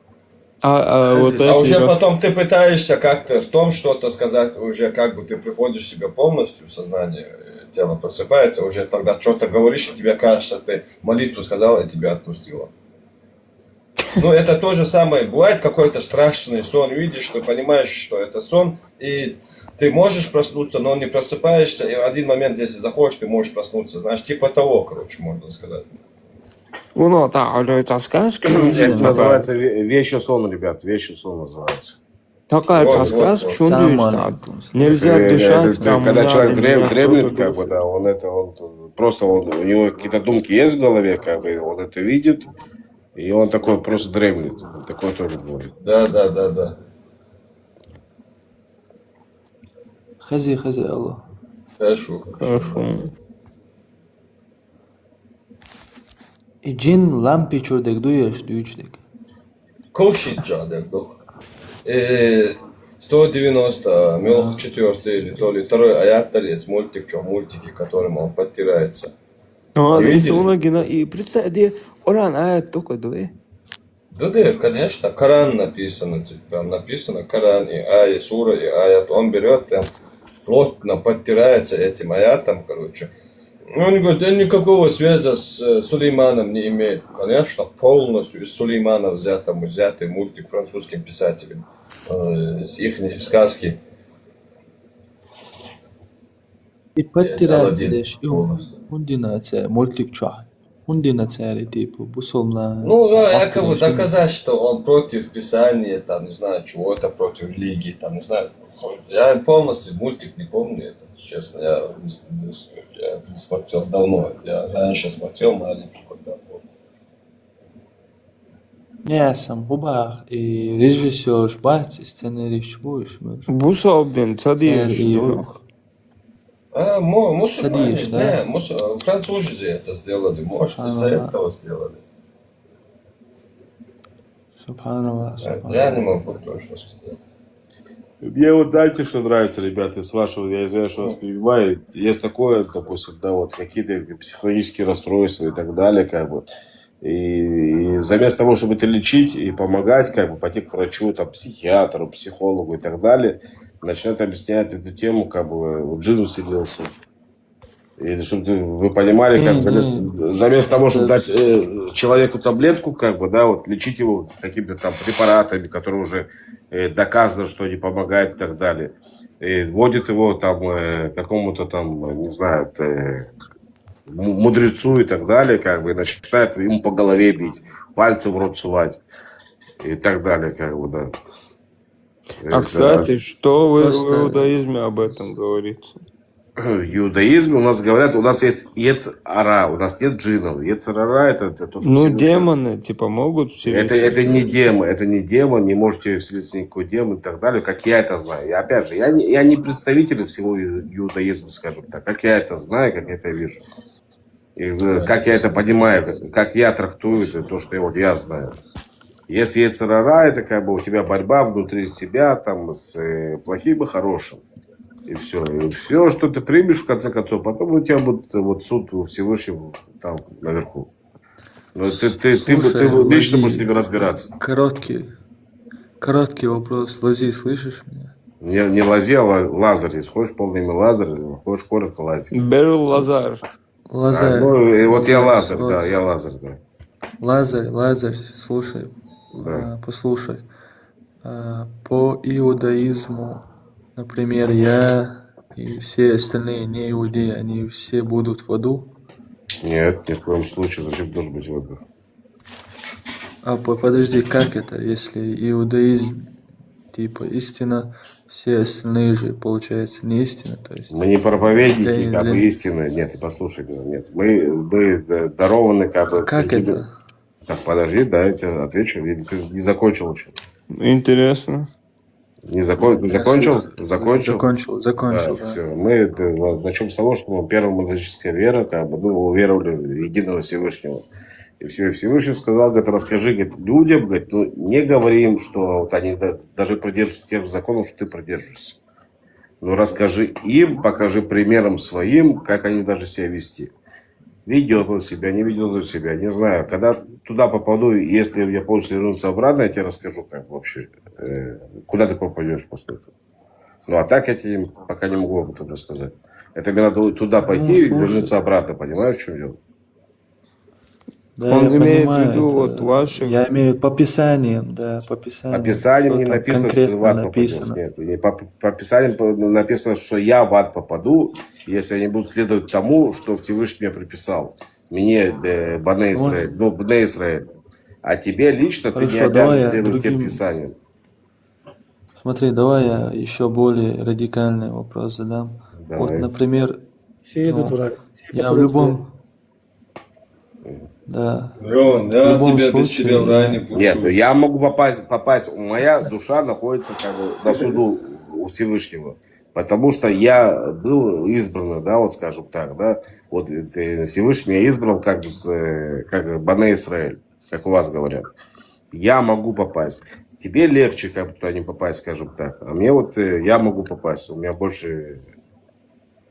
А это уже раз- потом ты пытаешься как-то в том что-то сказать, уже как бы ты приходишь в себя полностью в сознание, тело просыпается, уже тогда что-то говоришь, и тебе кажется, ты молитву сказал, и тебя отпустило. Ну, это то же самое. Бывает какой-то страшный сон, видишь, ты понимаешь, что это сон, и ты можешь проснуться, но не просыпаешься, и в один момент, если захочешь, ты можешь проснуться. Знаешь, типа того, короче, можно сказать. Ну, да, это сказка. Это называется вещий сон, ребят, вещий сон называется. Такая Вот, сказка, вот. что Салам так. алейкум. Нельзя дышать, там Когда надо человек меня дремлет, кто-то как бы, душит. да, он просто у него какие-то думки есть в голове, как бы, он это видит, и он такой просто дремлет. Такое тоже бывает. Да. Хази, Аллах. Хорошо. Хорошо. И джин лампи чурдек дуешь, дуючдек. Ковшит джадек, док. 190, мелх 4 или то ли второй аят, из мультики, которым он подтирается. Ну, а Видели? рисунок, и представь, где Оран, только две. Да, конечно, Коран написано, прям написано Коран, и ая, сура, и аят. Он берет, прям плотно подтирается этим аятом, короче. Он говорит, да никакого связи с Сулейманом не имеет. Конечно, полностью из Сулеймана взятый мультик французским писателем, с их сказки. И подтирать Аладдин деш. полностью. Ундина це мультик чахал. Ундина це типу бусомна. Ну, да, якобы доказать, что он против писания, там, не знаю, чего-то, против религии, там, не знаю. Я полностью мультик не помню, это, честно, я не смотрел давно. Я раньше смотрел маленький, когда помню. Я сам губах и режиссер, бать, сценарист, будешь. Бусобден, цадиш. Мусульмане, Садишь, да? французы это сделали, может, из-за этого сделали. Субханаллах. Я не могу точно сказать. Мне вот знаете, что нравится, ребята, с вашего, я извиняюсь, что вас перебиваю, есть такое, допустим, да, вот какие-то психологические расстройства и так далее, как бы, и заместо того, чтобы это лечить и помогать, как бы, пойти к врачу, там, психиатру, психологу и так далее, начинают объяснять эту тему, как бы, джин уселился. И чтобы вы понимали, как заместо того, чтобы дать человеку таблетку, как бы, да, вот лечить его какими-то там препаратами, которые уже доказано, что не помогают и так далее. И вводит его там какому-то там, не знаю, мудрецу и так далее, как бы, и начинает ему по голове бить, пальцы в рот сувать и так далее, как бы, да. А, кстати, что в Просто- иудаизме об этом говорится? В иудаизме у нас говорят, у нас есть Ецара, у нас нет джинов. Ецара это то, что Ну, Всевышний- демоны, типа, могут вселиться? это не демон, не можете вселиться никакой демон и так далее, как я это знаю. И опять же, я не представитель всего иудаизма, скажем так, как я это знаю, как я это вижу. И как я это понимаю, как я трактую это, то, что я знаю. Если Ецара, это как бы у тебя борьба внутри себя там с плохим и хорошим. И все. И все, что ты примешь, в конце концов, потом у тебя будет вот суд у Всевышнего там наверху. Но ты Слушай, лично Лази, будешь с ними разбираться. Короткий вопрос. Лази, слышишь меня? Не Лази, а Лазарь. Если хочешь полное имя Лазарь, хочешь коротко Лази. Берл Лазар. Лазарь. Ну, и вот я Лазарь, вот. да, я Лазарь, да. Лазарь, слушай, Да. послушай. По иудаизму, например, я и все остальные не иудеи, они все будут в аду. Нет, ни в коем случае. Зачем должен быть в аду? Подожди, как это, если иудаизм типа истина, все остальные же, получается, не истина, то есть... Мы не проповедники, Для- как бы для- истины. Нет, ты послушай меня. Нет, мы дарованы, как бы. Как это? Так, подожди, да, я тебе отвечу. Ты не закончил еще. Интересно. Не закончил? Закончил. Закончил, да. Все. Мы начнем с того, что мы первая монотеистическая вера, как бы, мы уверовали в единого Всевышнего. И все, и Всевышний сказал, говорит, расскажи, говорит, людям, говорит, ну, не говори им, что вот они даже придерживаются тех же законов, что ты придерживаешься. Но расскажи им, покажи примером своим, как они должны себя вести. Ведет он себя, не ведет он себя, не знаю. Когда туда попаду, если я полностью вернуться обратно, я тебе расскажу, как вообще, куда ты попадешь после этого. Ну, а так я тебе пока не могу об этом рассказать. Это мне надо туда пойти и слушай. вернуться обратно, понимаешь, в чем дело? Да, Он я имеет в понимаю, виду это- вот ваших... Я имею по Писаниям, да, по Писаниям. Описанием Что не там написано, что ты в конкретно ад попадешь. написано. Нет, и по Писаниям написано, что я в ад попаду, если я не буду следовать тому, что Всевышний мне приписал. Мне, Бане Исраэль, Бне Исраэль. А тебе лично ты не Хорошо, обязан давай я следовать тем другим- Писаниям. Смотри, давай я еще более радикальный вопрос задам. Давай. Вот, например, Все идут Ну, в рай. Все я в попадут любом... Да. Рон, В я любом тебя без случае, тебя в рай не пущу. Нет, ну я могу попасть. Моя душа находится как бы на суду у Всевышнего. Потому что я был избран, да, вот скажем так, да. Вот Всевышний меня избрал как Бане Исраэль, как у вас говорят. Я могу попасть. Тебе легче как бы туда не попасть, скажем так. А мне вот я могу попасть. У меня больше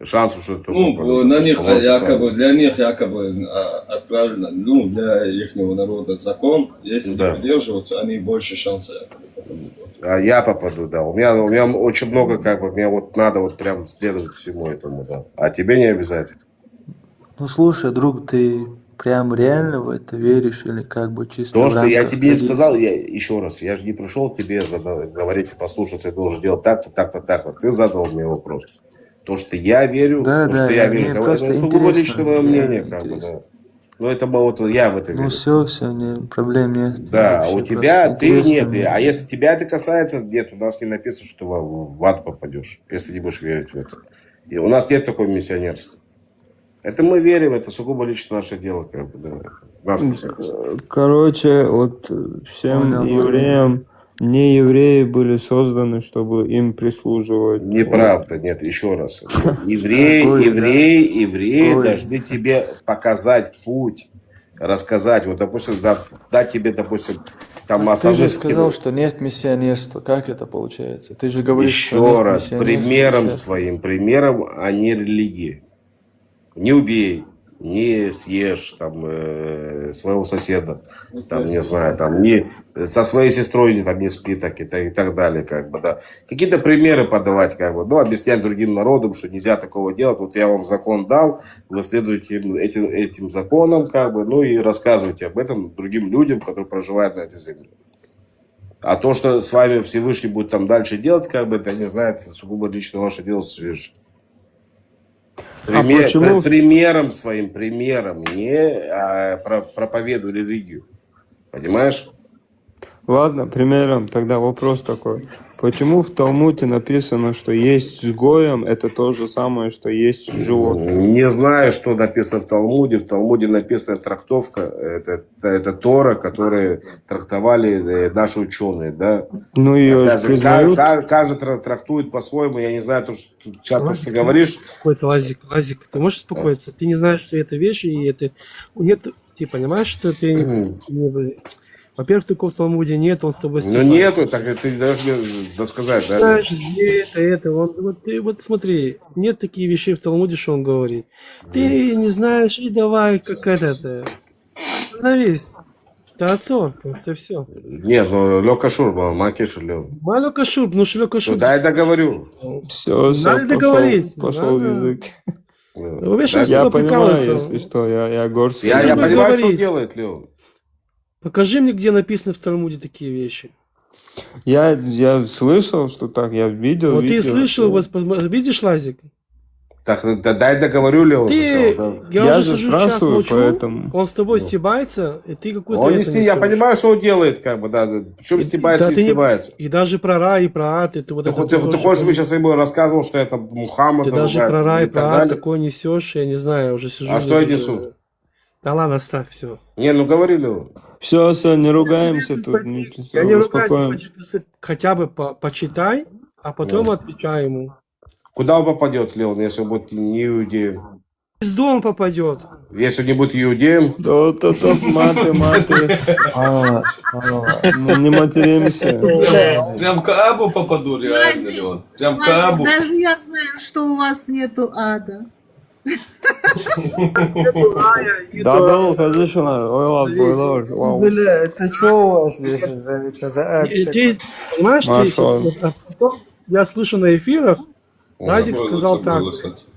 шансов, что это Ну, на них якобы, для них якобы отправлено, ну, для их народа закон, если Да. придерживаться, они больше шансов якобы. А я попаду, да. У меня очень много, как бы, мне вот надо вот прям следовать всему этому, да. А тебе не обязательно. Ну, слушай, друг, ты прям реально в это веришь или как бы чисто То, в что я рамках тебе не традиции? сказал, еще раз, я же не пришел к тебе говорить, послушай, ты должен делать так-то, так-то, так-то. Ты задал мне вопрос. То, что я верю, Да, то, да, что я мне верю, просто это сугубо интересно, личное мое реально мнение, как бы, интересно. да. Ну, это вот я в это Ну, верю. все, не, проблем нет. Да, Вообще у тебя, просто ты интересно нет. мне. А если тебя это касается, нет, у нас не написано, что в ад попадешь, если не будешь верить в это. И у нас нет такого миссионерства. Это мы верим, это сугубо лично наше дело, как бы, да. Нас касается. Короче, вот всем Понял, евреям, не евреи были созданы, чтобы им прислуживать. Неправда, нет, еще раз. Такой, Евреи Ой. должны тебе показать путь, рассказать. Вот, допустим, дать тебе, допустим, там Ты же основные сказал, что нет миссионерства. Как это получается? Ты же говоришь, что нет еще раз, миссионерства. примером Сейчас. своим, примером, а не религии. Не убей, не съешь там, своего соседа, там, не знаю, там, не, со своей сестрой там, не спи, так, и так далее, как бы, да. Какие-то примеры подавать, как бы, ну, объяснять другим народам, что нельзя такого делать, вот я вам закон дал, вы следуете этим законам, как бы, ну, и рассказывайте об этом другим людям, которые проживают на этой земле. А то, что с вами Всевышний будет там дальше делать, как бы, это, не знаю, это сугубо лично ваше дело с Всевышним. почему? Примером своим, не проповедуй религию. Понимаешь? Ладно, примером тогда вопрос такой. Почему в Талмуде написано, что есть с гоем, это то же самое, что есть с животным? Не знаю, что написано в Талмуде. В Талмуде написана трактовка. Это Тора, которую трактовали наши ученые. Да? Ну, ее же Опять же, признают. каждый трактует по-своему. Я не знаю, то, что сейчас то, что ты говоришь. Какой-то Лазик, ты можешь успокоиться? Ты не знаешь, что это вещи, и это... Нет, ты понимаешь, что ты... Во-первых, такого в Талмуде нет, он с тобой Ну стебается. нету, так ты даешь мне досказать, да? Знаешь, где это, вот смотри, нет таких вещей в Талмуде, что он говорит. Ты не знаешь, и давай, как это, становись. Это отцор, это все. Нет, ну Лёка Шурба, Макешу Лёв. Малю кашуб, ну шлё Ну кашуб. дай договорю. Все, Надо договорить. пошел Надо. язык. Вы видишь, он с Я тобой понимаю, прикалывается. если что, я горский. Я Надо понимаю, что он говорить. делает, Лёв. Покажи мне, где написано в Талмуде такие вещи. Я слышал, что так, я видел. Вот ты видео, слышал, что- вот, видишь, Лазик? Так, дай договорю, Лёв, Ты, сначала, да. я Я уже же сижу час спрашиваю, молчу, поэтому. он с тобой стебается, и ты какой-то Он не это я несёшь. понимаю, что он делает, как бы, да. Причем стебается Да, и ты не- стебается. И даже про рай, и про ад, и ты вот Ты, это ты тоже хочешь, чтобы помнишь. сейчас ему рассказывал, что это Мухаммад Ты даже ругает про рай, и про так ад далее? такое несешь, я не знаю, уже сижу. А что я здесь, несу? Да ладно, оставь, все. Не, ну говори, Лёв. Все, не ругаемся тут. Я не ругаюсь, Успокоимся. хотя бы почитай, а потом отвечай ему. Куда он попадет, Леон, если он будет не иудеем? Из дома попадет. Если он не будет иудеем, То, маты. Мы не материмся. Прям к Абу попаду, реально, Лазик, Леон. Прям к Лазик, Абу. даже я знаю, что у вас нету ада. Да, конечно, ойлап бойлар. Вау. Бля, это что у вас здесь? Это за акт И такой? ты, понимаешь, Маша. а потом я слышу на эфирах, Лазик сказал так.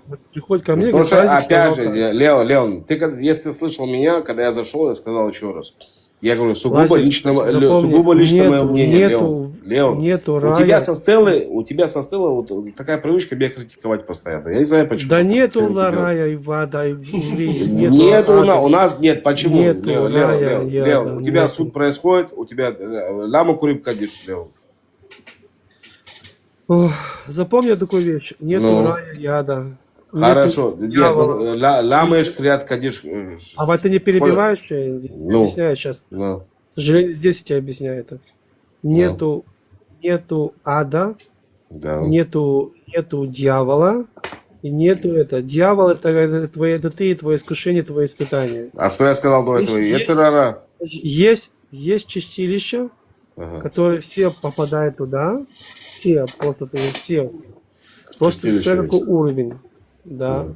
Вот приходит ко мне, потому говорит, что, Лазик опять сказал же, так. Леон, если ты слышал меня, когда я зашел, я сказал еще раз. Я говорю, сугубо Лазик, личное запомни, мое мнение, Леон. нету У рая. тебя со Стеллы вот такая привычка меня критиковать постоянно. Я не знаю, почему. Да Ты нету критиковать. рая и вада, и Нету ада. у нас нет. Почему? Нету Леон, рая, Леон, у тебя нету. суд происходит, у тебя ляма курим кадиш, Леон. Ох, запомни такую вещь. Нету Ну. рая и ада. Хорошо. Нету Нет, дьявола. ляма иш крят кадиш. А вот ты не перебиваешь, я Ну. объясняю сейчас. Ну. К сожалению, здесь я тебе объясняю это. Нету ада, Да. нету дьявола, и нету это. Дьявол это ты, и твое искушение, твое испытание. А что я сказал до этого? Есть. Ецерара. Есть чистилища, Ага. которые все попадают туда, все, просто все. Просто Чистилище смотря какой есть. уровень. Да.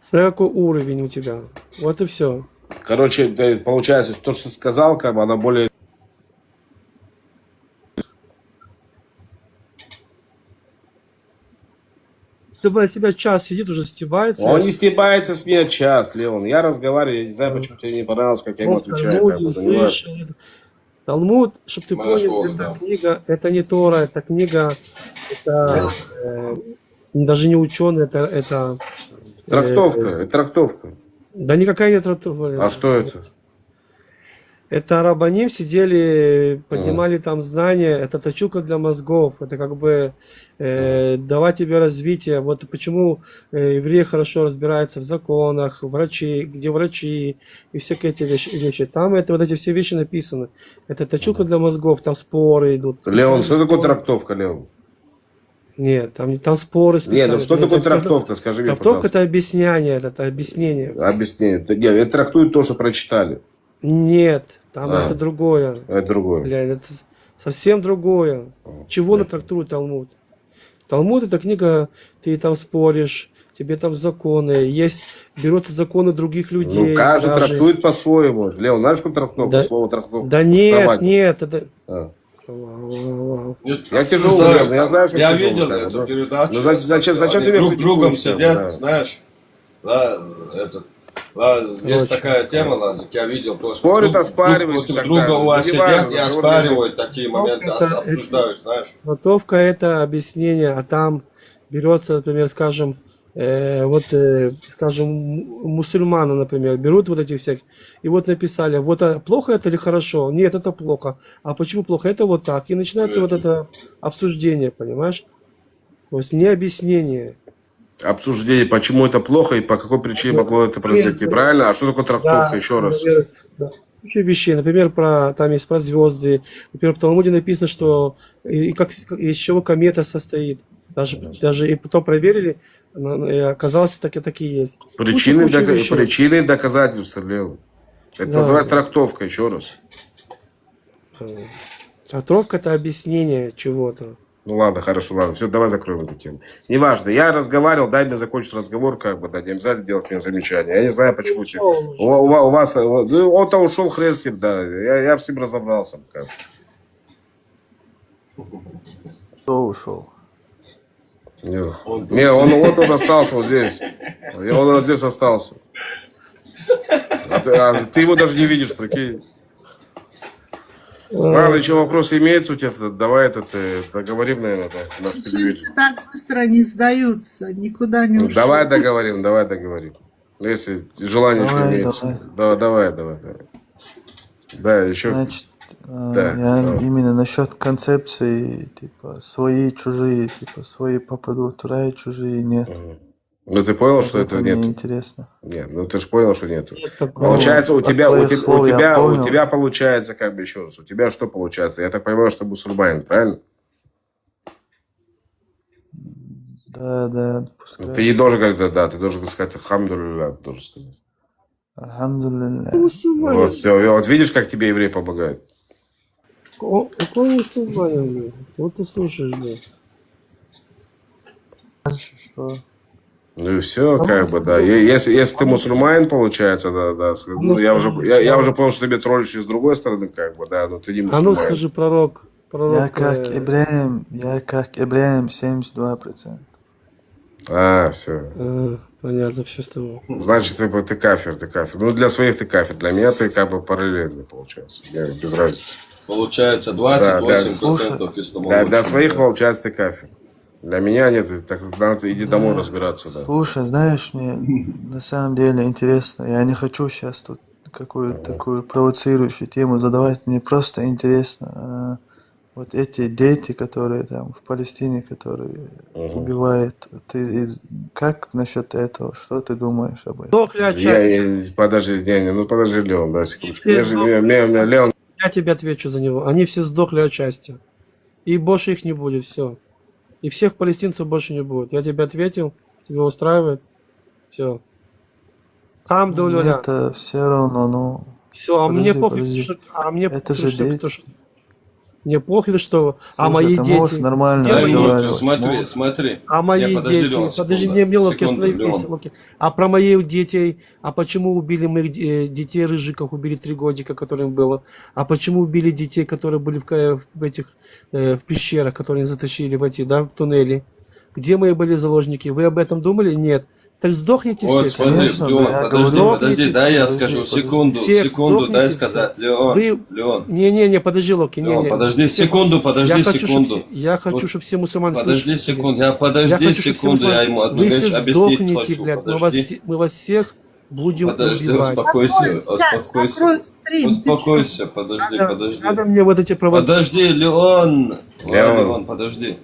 Смотря какой уровень у тебя. Вот и все. Короче, получается, то, что ты сказал, как бы, она более... Когда тебя час сидит, уже стебается. Он не стебается с меня час, Леон. Я разговариваю, я не знаю, почему тебе не понравилось, как я ему Он в отвечаю. Талмуде Как бы, понимаешь? слышал. Талмуд, чтобы ты Моя понял, школа, эта да. книга, это не Тора, это книга, это даже не ученый, это Трактовка, это трактовка. да никакая не трактовка. А что это? Это рабаним сидели, поднимали там знания, это точилка для мозгов, это как бы давать тебе развитие. Вот почему евреи хорошо разбираются в законах, врачи, где врачи и всякие эти вещи. Там это вот эти все вещи написаны. Это точилка для мозгов, там споры идут. Леон, что такое Споры. трактовка, Леон? Нет, там споры Нет, специальные. ну что такое Это- трактовка, скажи мне, Трактовка пожалуйста. это объяснение, это объяснение. Объясни. Нет, это трактует то, что прочитали. Нет, там А. это другое. Это другое. Бля, это совсем другое. Чего на трактует Талмуд? Талмуд это книга, ты там споришь, тебе там законы, есть, берутся законы других людей. Ну, каждый даже. трактует по-своему. Леон, знаешь, что трактовка? Да. Слово трактовка. Да нет, Трактовать. нет, это... А. Вау. Я тяжелый, Леон, я знаю, что Я тяжелый, видел как бы, эту да. передачу. Ну, зачем Они ты меня друг другом критикуешь, сидят, да? знаешь. Да, есть такая тема, Лазик, я видел тоже. Спорят, Друг- оспаривают друг и так друга далее. у вас Ну, неважно, сидят и разговор оспаривают такие моменты, это- обсуждают, знаешь. Готовка это объяснение, а там берется, например, скажем, скажем, мусульманы, например, берут вот эти всякие, и вот написали, вот плохо это или хорошо? Нет, это плохо. А почему плохо? Это вот так. И начинается вот это обсуждение, понимаешь? То есть не объяснение. Обсуждение, почему это плохо и по какой причине могло это произойти, правильно? А что такое трактовка, еще раз? Например, да. Куча вещей, например, там есть про звезды, например, в Талмуде написано, что из чего комета состоит. Даже и потом проверили, и оказалось, так и есть. Причины, Куча вещей. причины и доказательства, Лео. Это Да. называется трактовка, еще раз. Трактовка – это объяснение чего-то. Ну ладно, хорошо, ладно, все, давай закроем эту тему. Неважно, я разговаривал, дай мне закончить разговор, да, не обязательно делать мне замечания. Я не знаю, почему тебе. У вас, он-то ушел, хрен с ним, да, я с ним разобрался. Кто ушел? Не, он остался вот здесь. Он вот здесь остался. А ты его даже не видишь, прикинь. Ладно, еще вопросы имеются у тебя? Давай договорим, наверное, нас переведем. Чеченцы так быстро не сдаются, никуда не ушли. Давай договорим. Если желание еще Давай, имеется. Давай. Да, еще. Значит, Да, я давай. именно насчет концепции, типа, свои, чужие, типа, свои попадут в рай, чужие нет. Ну ты понял, что Вот этого мне нет? интересно. Нет, ну ты же понял, что нету. Нет такого. Получается, у от тебя твоих слов я понял. получается, как бы еще раз, у тебя что получается? Я так понимаю, что мусульманин, правильно? Да, пускай. Ты не должен говорить, да, ты должен сказать «Алхамдулилля», должен сказать. Алхамдулилля. Мусульманин. Вот, все. Вот видишь, как тебе еврей помогает? Какой мусульманин, блин? Вот ты слушаешь, блин. Дальше что? Ну и все, как бы, да. Если ты мусульманин, получается, да. Ну, я уже понял, что тебе троллишь с другой стороны, как бы, да, но ты не А ну мусульманин. скажи, пророк. Я как Ибраим 72%. Все. Понятно, все с тобой. Значит, ты кафир. Ну, для своих ты кафир, для меня ты как бы параллельно, получается. Я без разницы. Получается 28% Для своих, получается, ты кафир. Для меня нет, так надо иди домой разбираться, да. Слушай, знаешь, мне на самом деле интересно. Я не хочу сейчас тут какую-то такую провоцирующую тему задавать. Мне просто интересно. Вот эти дети, которые там в Палестине, которые убивают, как насчет этого? Что ты думаешь об этом? Сдохли от счастья. Подожди, Леон, да, секундочку. Леон. Я тебе отвечу за него. Они все сдохли от счастья. И больше их не будет, все. И всех палестинцев больше не будет. Я тебе ответил, тебя устраивает. Все. Там доля. Это все равно, ну... Все, а мне похуй, подожди. что... А мне Это похуй, же что... дети. кто что- Мне похуй, что... А Слушай, мои ты дети... можешь нормально Где мои разговаривать. Смотри. А мои Не, подожди, дети... Леон, Подожди, секунду. не Локи, Секунду, остановись, Леон. Локи. А про моих детей... А почему убили моих детей рыжиков, убили 3 годика, которым было? А почему убили детей, которые были в этих... в пещерах, которые затащили в эти, да, в туннели? Где мои были заложники? Вы об этом думали? Нет. Так сдохните Вот, все. смотри, Конечно, Леон, да, я подожди, говорю. дай я Подожди, скажу. подожди. Секунду, Всех дай сдохните, сказать. всё. Леон, Не, подожди, Локи. Леон, Не. подожди Все- секунду, Я хочу, Вот, чтобы все мусульмане Подожди слышали. секунду, Я подожди хочу, чтобы все секунду, я мусульмане- ему одну Вы вещь все объяснить сдохнете, хочу. блядь. Подожди, Мы вас всех будем подожди, убивать. успокойся. Закрой стрим. Успокойся, подожди. Надо мне вот эти провода. Подожди, Леон. Леон. Леон, подожди.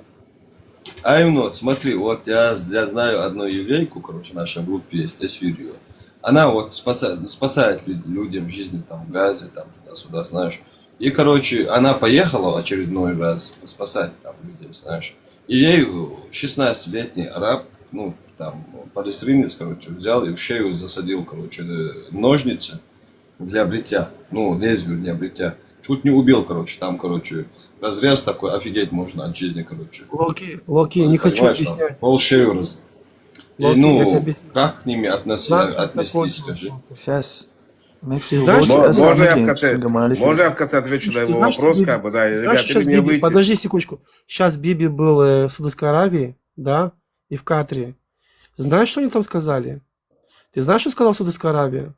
Аймнот, смотри, вот я знаю одну еврейку, короче, в нашей группе есть, Эсфирью. Она вот спасает людям жизни там в Газе, там туда-сюда, знаешь. И, короче, она поехала очередной раз спасать там людей, знаешь. И ей 16-летний араб, ну, там, палестинец, короче, взял и в шею засадил, короче, ножницы для бритья, ну, лезвие для бритья. Чуть не убил, короче, там, короче, разрез такой, офигеть можно от жизни, короче. Локи, не хочу Понимаешь, объяснять. там пол-шею раз. И, Локи, ну, как объяснить? как к ними Ладно, отнестись, закончил. скажи? Сейчас. Ты знаешь, Можно я в конце отвечу на Ты его знаешь, вопрос, что как бы, да, Знаешь, ребят, сейчас или мне Биби, выйти? подожди секундочку. Сейчас Биби был в Саудовской Аравии, да, и в Катаре. Знаешь, что они там сказали? Ты знаешь, что сказал Саудовская Аравия?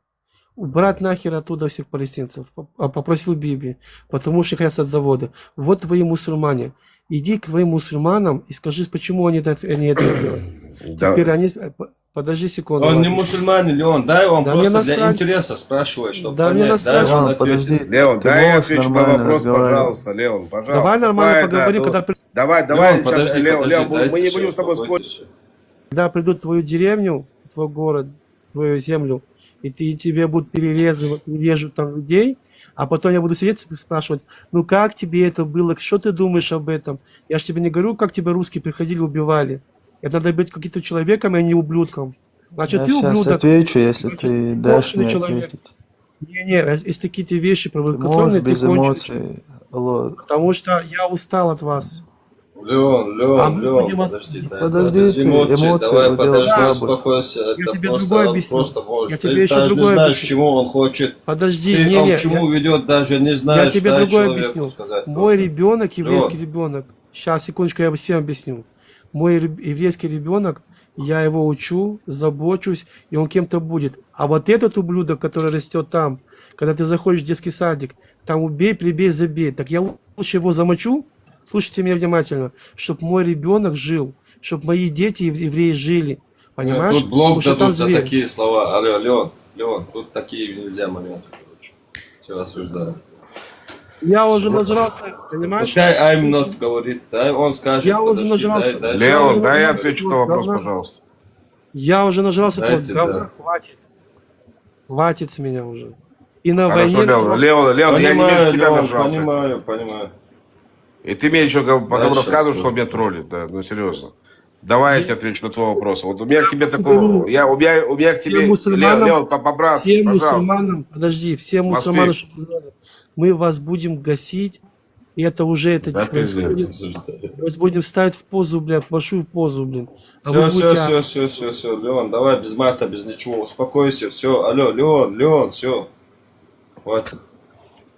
убрать нахер оттуда всех палестинцев. Попросил Биби, потому что их хотят заводы. Вот твои мусульмане. Иди к твоим мусульманам и скажи, почему они это сделали. Да. Теперь они... Подожди секунду. Он не Лазик. мусульманин, Леон, дай он Да мне просто для насрать. интереса спрашивает, чтобы Да мне понять, дай насрать. он Леон, подожди. ответит. Леон, Ты дай я можешь отвечу на нормально вопрос, разговаривать. пожалуйста, Леон, пожалуйста. Давай нормально Давай, поговорим, да, когда, давай, Леон, сейчас, подожди, Леон, мы дайте не всё, будем с тобой спорить. успокойтесь. когда придут в твою деревню, в твой город, в твою землю, и тебе будут перережут там людей, а потом я буду сидеть и спрашивать, ну как тебе это было, что ты думаешь об этом? Я же тебе не говорю, как тебя русские приходили, убивали. Это надо быть каким-то человеком, а не ублюдком. Значит, Я ты сейчас ублюдок. отвечу, если Значит, ты дашь конченый мне человек. ответить. Не, если какие-то вещи Ты можешь провокационные, ты без конченый. эмоций. Алло. Потому что я устал от вас. Леон, А мы Леон, будем подожди, Подожди ты, эмоции давай удел подожди, слабых. успокойся, Я это тебе просто, другое он объясню. просто может, Я тебе ты еще даже не другое знаешь, объясню. чему он хочет, Подожди, ты, он к чему я ведет, даже не знаешь, тебе дай другое человеку объясню. сказать Мой тоже. ребенок, еврейский Леон. ребенок, сейчас, секундочку, я всем объясню. Мой еврейский ребенок, я его учу, забочусь, и он кем-то будет. А вот этот ублюдок, который растет там, когда ты заходишь в детский садик, там убей, прибей, забей. Так я лучше его замочу, слушайте меня внимательно, чтобы мой ребенок жил, чтобы мои дети евреи жили. Понимаешь? Тут блок Потому что там дадут за зверь. такие слова. Алло, Леон, тут такие нельзя моменты, короче. Все осуждаю. Я уже нажрался, понимаешь? Пускай I'm not говорит, дай он скажет, Я уже подожди, нажрался. дай. Леон, дай я я отвечу на вопрос, говна. пожалуйста. Я уже нажрался, Дайте, этого говна, да. хватит. Хватит с меня уже. И на Хорошо, войне Леон, нажрался. Леон, я не Понимаю, меньше тебя Леон, нажрался. понимаю. И ты мне еще потом Дальше рассказываешь, что скажу. меня троллит, да, ну серьезно. Давай я тебе отвечу на твой вопрос. Вот у меня к тебе говорю, такого, у меня к тебе, всем мусульманам, Леон, по-братски, всем пожалуйста. мусульманам, подожди, всем Москве. мусульманам, чтобы знали, мы вас будем гасить, и это уже это Да, происходит. пиздец, осуждаю. Мы будем ставить в позу, бля, большую позу, блин. А вы будете... Все, Леон, давай без мата, без ничего, успокойся, все, алло, Леон, все, хватит.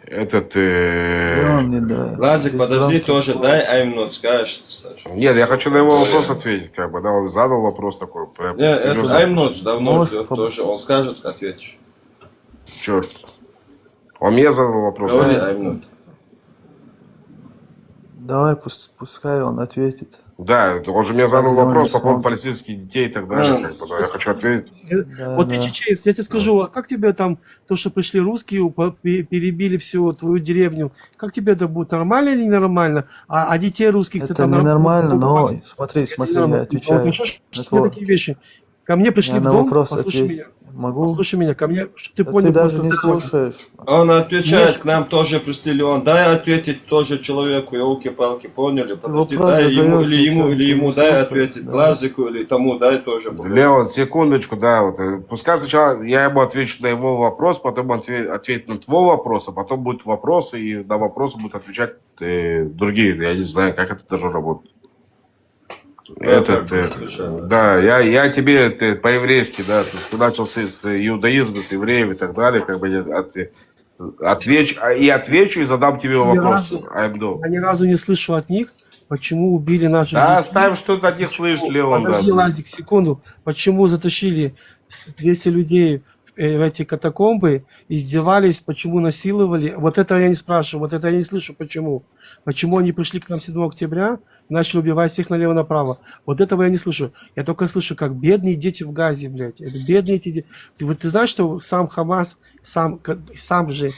Этот, Леон, не да. Лазик, без подожди, громких. тоже дай I'm not, скажешь, Саша. нет, я хочу на его вопрос ответить, как бы, да, он задал вопрос такой, прям, Не, это серьезно. I'm not давно Можешь ждет по- тоже, он скажет, ответишь. Черт. Он мне задал вопрос, Говори да? I'm not. Давай, пускай он ответит. Да, он же мне задал Разве он вопрос не по поводу смотрит? палестинских детей и так далее, как бы, да, я хочу ответить. Да, Вот да. ты чеченец, я тебе скажу, а как тебе там, то, что пришли русские, перебили всю твою деревню, как тебе это будет, нормально или ненормально? А детей русских ты Это там... ненормально, но смотри, Это смотри, ненормально. я отвечаю. Вот, ну, что ж на тебе твой- такие вещи? Ко мне пришли Я в на дом, вопрос послушай ответить меня. могу. Послушай меня, ко мне, чтоб ты Да понял, ты даже просто не ты понял. слушаешь. Он отвечает, Нет. к нам тоже пришли, Леон, дай ответить тоже человеку, елки-палки, поняли? Подожди, вопрос дай ему, задаешь, или ему, ничего, или ты ему не дай слушаешь, ответить, да. Лазику или тому дай тоже. Леон, секундочку, да, вот, пускай сначала я ему отвечу на его вопрос, потом он ответит на твой вопрос, а потом будут вопросы, и на вопросы будут отвечать другие, я не знаю, как это должно работать. Этот, да, я тебе по-еврейски, да, ты начал с иудаизма, с евреев и так далее, как бы отвечу и задам тебе вопрос. Я ни разу не слышал от них, почему убили наших Да, детей. оставим, что ты от них слышишь, Леон. Подожди, Да. Лазик, секунду. Почему затащили 200 людей в эти катакомбы, издевались, почему насиловали? Вот это я не спрашиваю, вот это я не слышу, почему. Почему они пришли к нам 7 октября и начали убивать всех налево-направо? Вот этого я не слышу. Я только слышу, как бедные дети в Газе, блядь. Это бедные дети. Вот ты знаешь, что сам Хамас, сам же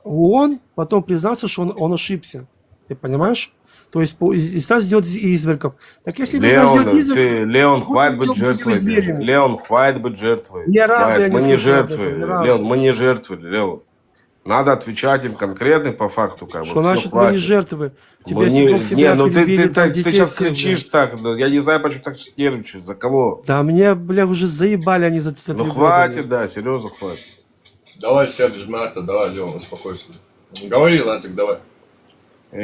ООН потом признался, что он ошибся. Ты понимаешь? То есть из нас сделать извергов. Так если бы нас сделать извергов... Леон, хватит быть жертвой. Леон, хватит быть жертвой. Ни разу я не Мы не слышал об жертвы. этом, ни разу. Леон, мы не жертвы, Леон. Надо отвечать им конкретно по факту. Как бы. Что Всё, значит мы не хватит. жертвы? Мы Тебя не, 7 октября ну перебили, там ты детей сейчас всех, кричишь блядь. так, да, я не знаю, почему так нервничаешь, за кого? Да мне, бля, уже заебали они за 3 Ну года. хватит, да, серьезно хватит. Давай все без мата, давай, Леон, успокойся. Говори, Латик, давай. У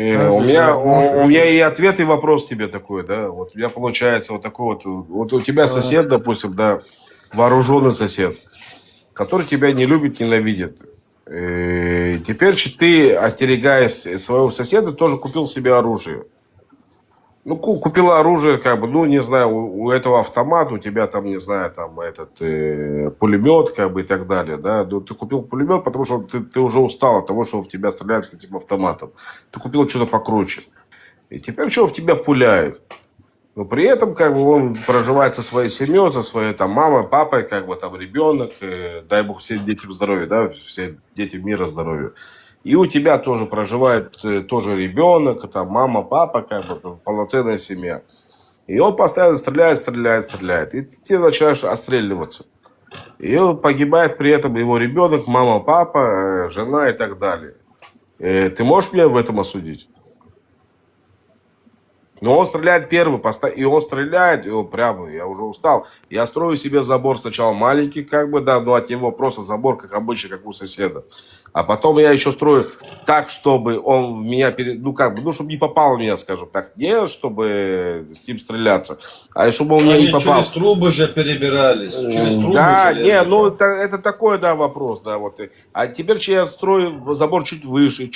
меня и ответ, и вопрос тебе такой, да. Вот у меня получается вот такой вот у тебя сосед, допустим, да, вооруженный сосед, который тебя не любит, ненавидит. Теперь ты, остерегаясь своего соседа, тоже купил себе оружие. Ну, купила оружие, как бы, ну, не знаю, у этого автомат, у тебя там, не знаю, там этот пулемет, как бы, и так далее, да. Ну, ты купил пулемет, потому что ты уже устал от того, что в тебя стреляют этим автоматом. Ты купил что-то покруче. И теперь что, в тебя пуляют. Но при этом, как бы, он проживает со своей семьей, со своей, там, мамой, папой, как бы, там, ребенок, дай бог всем детям здоровья, да, всем детям мира здоровья. И у тебя тоже проживает тоже ребенок, там, мама, папа, как бы, полноценная семья. И он постоянно стреляет. И ты начинаешь отстреливаться. И погибает при этом его ребенок, мама, папа, жена и так далее. Ты можешь меня в этом осудить? Но он стреляет первый, и он стреляет, и он прямо, я уже устал. Я строю себе забор сначала маленький, как бы, да, но от него просто забор, как обычно, как у соседа. А потом я еще строю так, чтобы он в меня, ну, как бы, ну, чтобы не попал в меня, скажем так. Не чтобы с ним стреляться, а чтобы он мне Они не попал. через трубы же перебирались. Через трубы Да, же не, лезли. ну это такой, да, вопрос, да, вот. А теперь я строю забор чуть выше.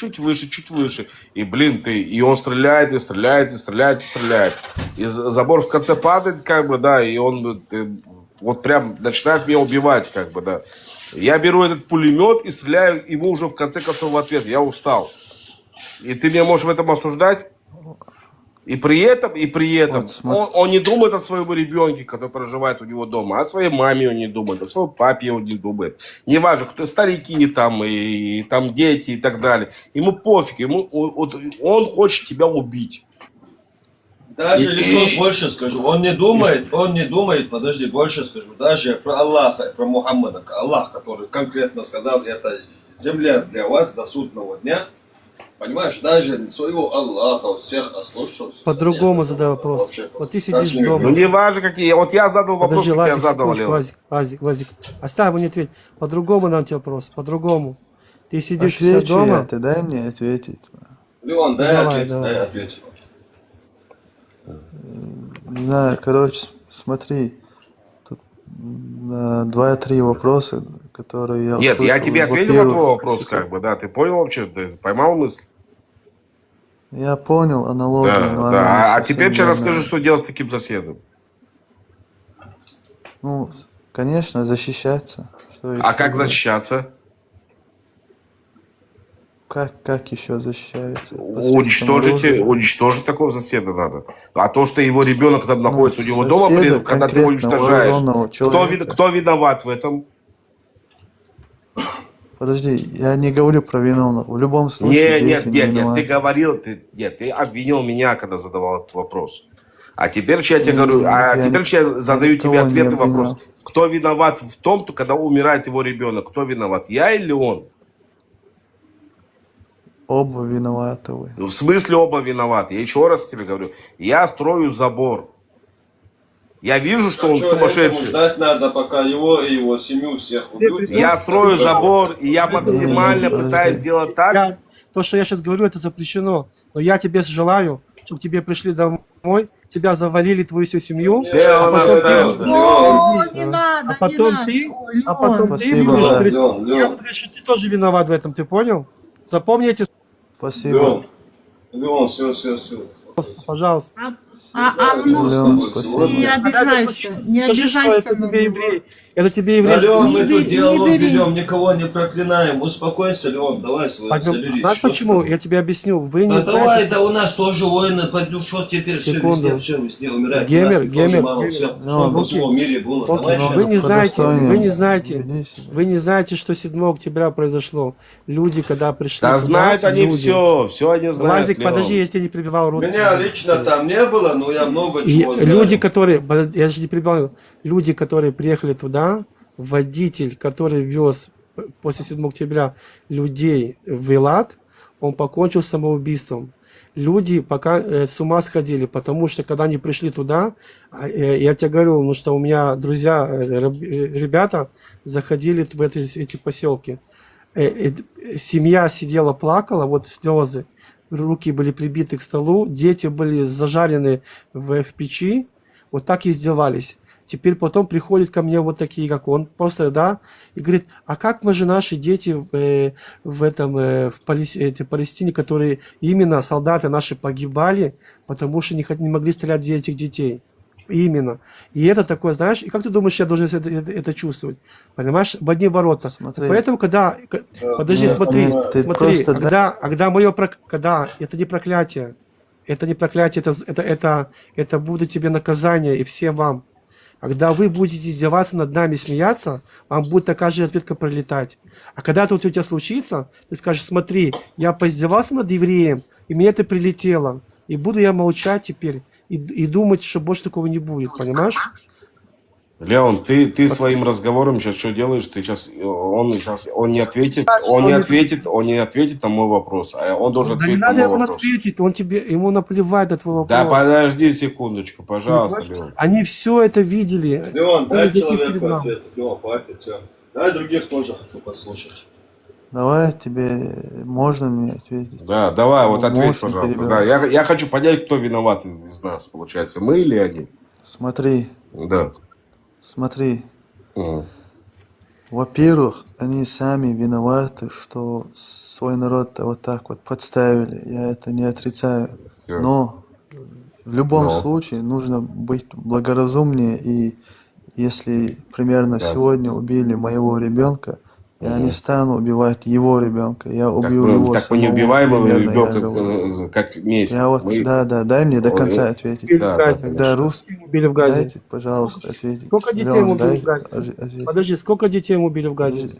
И, блин, и он стреляет. И забор в конце падает, как бы, да, и он вот прям начинает меня убивать, как бы, да. Я беру этот пулемет и стреляю ему уже в конце концов в ответ. Я устал. И ты меня можешь в этом осуждать? И при этом Вот, он не думает о своем ребенке, который проживает у него дома, о своей маме он не думает, о своем папе он не думает. Неважно, кто старики там, и там дети и так далее. Ему пофиг, он хочет тебя убить. Даже еще больше скажу, он не думает, подожди, больше скажу, даже про Аллаха, про Мухаммада, Аллах, который конкретно сказал, это земля для вас до судного дня, понимаешь, даже своего Аллаха всех ослушался. По-другому задаю вопрос. Вообще, Вот ты как сидишь не дома. Ну не важно какие, вот я задал вопрос, Подожди, как я Лазик, задал, секундочку, Леон. Лазик. Оставь его, не ответь. По-другому нам тебе вопрос, по-другому. Ты сидишь у себя Отвечу я, дома. ты дай мне ответить. Леон, дай Давай, ответь, давай. дай ответь. Не знаю, короче, смотри. Тут 2-3 вопроса, которые я Нет, я услышал. тебе ответил на твой Во-первых, вопрос, как бы, да, ты понял вообще, ты поймал мысль? я понял аналогию, Да, но она не да. А совсем теперь верная. расскажи, что делать с таким соседом. Ну, конечно, защищаться. Что А еще как делать? защищаться? Как еще защищается? Посредством Уничтожить, оружия? уничтожить такого соседа надо. А то, что его ребенок там Ну, находится у него дома, соседа, когда ты его конкретно уничтожаешь, вооруженного человека. кто виноват в этом? Подожди, я не говорю про виновных. В любом случае, Нет, дети не ты виноваты. говорил, ты обвинил меня, когда задавал этот вопрос. А теперь я тебе говорю, Я теперь я задаю тебе никого не ответный обвинял. вопрос. Кто виноват в том, когда умирает его ребенок? Кто виноват, я или он? Оба виноваты вы. В смысле оба виноваты? Я еще раз тебе говорю, я строю забор. Я вижу, что он Что, этому сумасшедший. ждать надо, пока его и его семью всех убьют. Я строю забор, и я максимально Подожди. пытаюсь сделать так. То, что я сейчас говорю, это запрещено. Но я тебе желаю, чтобы тебе пришли домой, тебя завалили, твою всю семью. Леон, потом оставил. ты- О, не надо, А потом не ты, надо. а потом ты Спасибо, будешь да. говорить, Леон, я говорю, что ты тоже виноват в этом, ты понял? Запомни эти Спасибо. Леон, все. слова, пожалуйста. Ну, Леон, спасибо. не обижайся, не Скажи, что обижайся это на тебе него. еврей. Это тебе Да, еврей. Леон, мы Не тут бери, диалог не бери. ведем, никого не проклинаем. Успокойся, Леон, давай свой, соберись. Знаешь Что почему? с Я тебе объясню. Вы не тобой? Да давай, знаете... да у нас тоже войны, пойду, что теперь Секунду. все везде умирает. Геймер, У нас тут тоже геймер, мало геймер. всех, Ну, что во окей. всем мире было. Окей, Давай но сейчас. Вы не по знаете, достоинию вы не знаете, веди себя. вы не знаете, что 7 октября произошло. Люди, когда пришли Да туда, знают они люди. все они знают. Лазик, Леон. подожди, я тебя не перебивал. Рот. Меня лично там не было, но я много И чего знаю. люди, которые, я же не перебивал, люди, которые приехали туда, водитель, который вез после 7 октября людей в Элат, он покончил самоубийством. Люди пока с ума сходили, потому что когда они пришли туда, я тебе говорю, ну что у меня друзья, ребята заходили в эти поселки. Семья сидела, плакала, вот слезы, руки были прибиты к столу, дети были зажарены в печи, вот так и издевались. теперь потом приходят ко мне вот такие, как он, просто, да, и говорит, а как мы же наши дети в Палестине, которые именно солдаты наши погибали, потому что не могли стрелять в этих детей. Именно. И это такое, знаешь, и как ты думаешь, я должен это чувствовать? Понимаешь, в одни ворота. Смотри. Поэтому, когда... Подожди, Нет, смотри, нет, ты смотри, просто когда это не проклятие, это будет тебе наказание и всем вам. Когда вы будете издеваться над нами, смеяться, вам будет такая же ответка прилетать. А когда это у тебя случится, ты скажешь, смотри, я поиздевался над евреем, и мне это прилетело. И буду я молчать теперь и думать, что больше такого не будет, понимаешь? Леон, ты своим разговором сейчас что делаешь? Ты сейчас он не ответит на мой вопрос, а он должен Да не ответить на надо мой ему вопрос. ответить, ему наплевать на твой вопрос. Да подожди секундочку, пожалуйста, Понимаешь? Леон. Они все это видели. Леон, Он дай из этих человеку времен. ответить. Леон, хватит, все. Дай других тоже хочу послушать. Давай тебе можно мне ответить? Да, давай, вот ответь, Можешь не пожалуйста. Да, перебивать. я хочу понять, кто виноват из нас, получается, мы или они? Смотри, Да. смотри. Мгм. Во-первых, они сами виноваты, что свой народ вот так вот подставили. Я это не отрицаю. Всё. Но в любом Но. случае нужно быть благоразумнее. И если примерно Да. сегодня убили моего ребенка, я не стану убивать его ребенка. Я убью его Так мы не самого, убиваем его примерно, я ребенка говорю. как месть. Я вот, Мы- да, дай мне до Ой, конца ответить. Убили Да, в Газе. Когда рус... Убили в Газе. Дайте, пожалуйста, ответить. Сколько детей Леон, ему убили дай в Газе? ответить. Подожди, сколько детей ему убили в Газе? Подожди.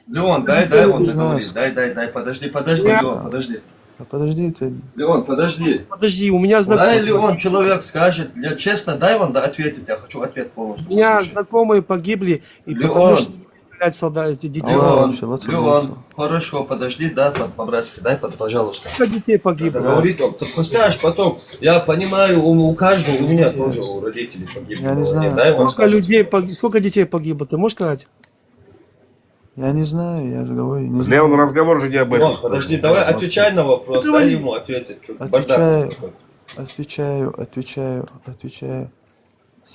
Леон, дай он не знаю. договорить. Дай, подожди, Я- Леон, подожди. А подожди, ты... Леон, подожди. Подожди, у меня Дай знакомые, Леон, человек скажет, честно, дай он ответить, я хочу ответ полностью у меня услышать. знакомые погибли, и Леон. потому что не могли стрелять солдаты, эти детей. Леон. Леон, вообще, лоцман, Леон, лоцман. хорошо, подожди, да, по-братски, дай, пожалуйста. Сколько детей погибло? Говори только скажешь потом. Я понимаю, у каждого, у меня тоже, у родителей погибло. Я не знаю. Дай он Сколько скажет. людей сколько детей погибло? Ты можешь сказать? Я не знаю, я же говорю, не знаю. Леон, разговор же не об этом. Леон, подожди, давай отвечай на вопрос, Говори. дай ему ответить. Чё, Отвечаю. бардак такой. Отвечаю.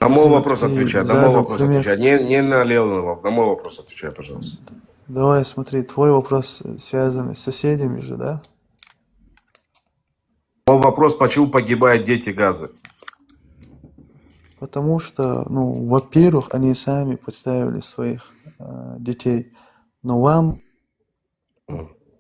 На мой вопрос Смотри, отвечай, на за мой вопрос пример- отвечай. Не на Леона, на мой вопрос отвечай, пожалуйста. Давай, смотри, твой вопрос связан с соседями же, да? Мой вопрос, почему погибают дети Газы? Потому что, ну, во-первых, они сами подставили своих детей. Но вам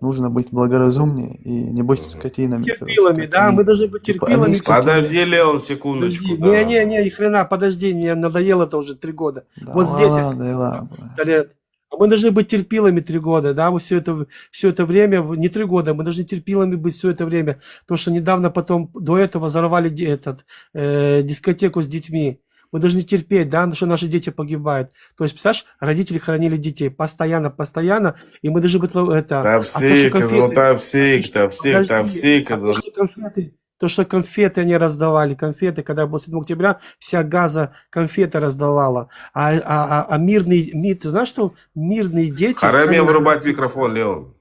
нужно быть благоразумнее и не быть скотинами. короче, Терпилами, как да? они. Мы должны быть Типа, терпилами. они скотины. Подожди, Леон, секундочку. Подожди, да. не, ни хрена, подожди, мне надоело это уже 3 года. Да Вот здесь, ладно, да ладно. лет. А мы должны быть терпилами 3 года, да, мы все это время, не 3 года, мы должны терпилами быть все это время. Потому что недавно потом, до этого взорвали дискотеку с детьми. Мы должны терпеть, да, что наши дети погибают. То есть, представляешь, родители хоронили детей постоянно, и мы должны быть это... Да все, ну там все. То, что конфеты они раздавали, когда было 7 октября, вся Газа конфеты раздавала. А мирный, ты знаешь, что мирные дети... Харами вырубать микрофон, Леон.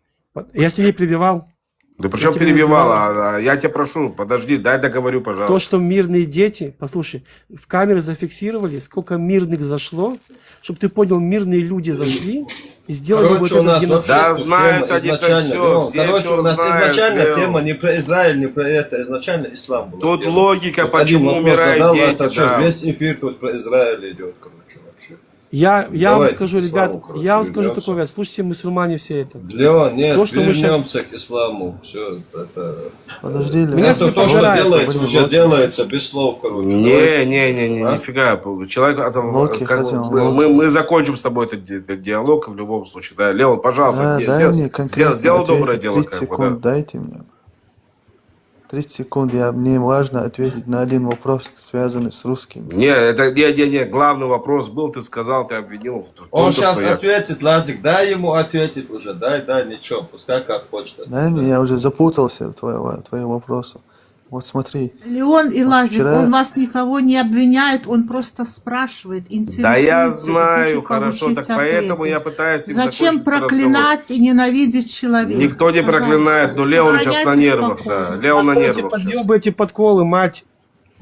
Я же тебя не перебивал. Да причем Я тебя перебивал, я тебя прошу, подожди, дай договорю, То, пожалуйста. что мирные дети, послушай, в камеры зафиксировали, сколько мирных зашло, чтобы ты понял, мирные люди зашли и сделали Короче, вот у нас этот вообще Да, тема знают они это изначально, всё, Леон, все короче, всё у нас знают, изначально Леон. тема не про Израиль, не про это, изначально ислам был. Тут логика, Вот один почему вопрос умирают задал, дети, это что, да. весь эфир тут про Израиль идет, короче, вообще. Я вам Давайте скажу, к исламу, ребят, короче, я вам скажу вернемся. такое, ребят, слушайте, мусульмане все это. Леон, нет, То, что мы вернемся к исламу, все это... Подожди, Леон. Меня Это все то, что пожирает, делается, блин, уже вот. делается без слов, короче. Не, А? нифига. Человек, Локи хотел, Локи. мы закончим с тобой этот диалог в любом случае. Да, Леон, пожалуйста, Да, дай мне конкретно сделай доброе ответить. дело. 30 как бы, секунд да. дайте мне. 30 секунд, мне важно ответить на один вопрос, связанный с русским. Не, главный вопрос был, ты сказал, ты обвинил. в том, Он что сейчас я- ответит, Лазик, дай ему ответить уже, дай, ничего, пускай как хочет. Дай мне, я уже запутался в твоем вопросе. Вот смотри, Леон и Лазик, вчера- он вас никого не обвиняет, он просто спрашивает, интересуется. Да я и знаю, хочет хорошо, так получить поэтому ответы. я пытаюсь... им Зачем закончить разговор. проклинать и ненавидеть человека? Никто не Пожалуйста, проклинает, но Леон сейчас на сохраняйте нервах, спокойствие. да. Леон на Эти нервах сейчас. подъебы, эти подколы, мать.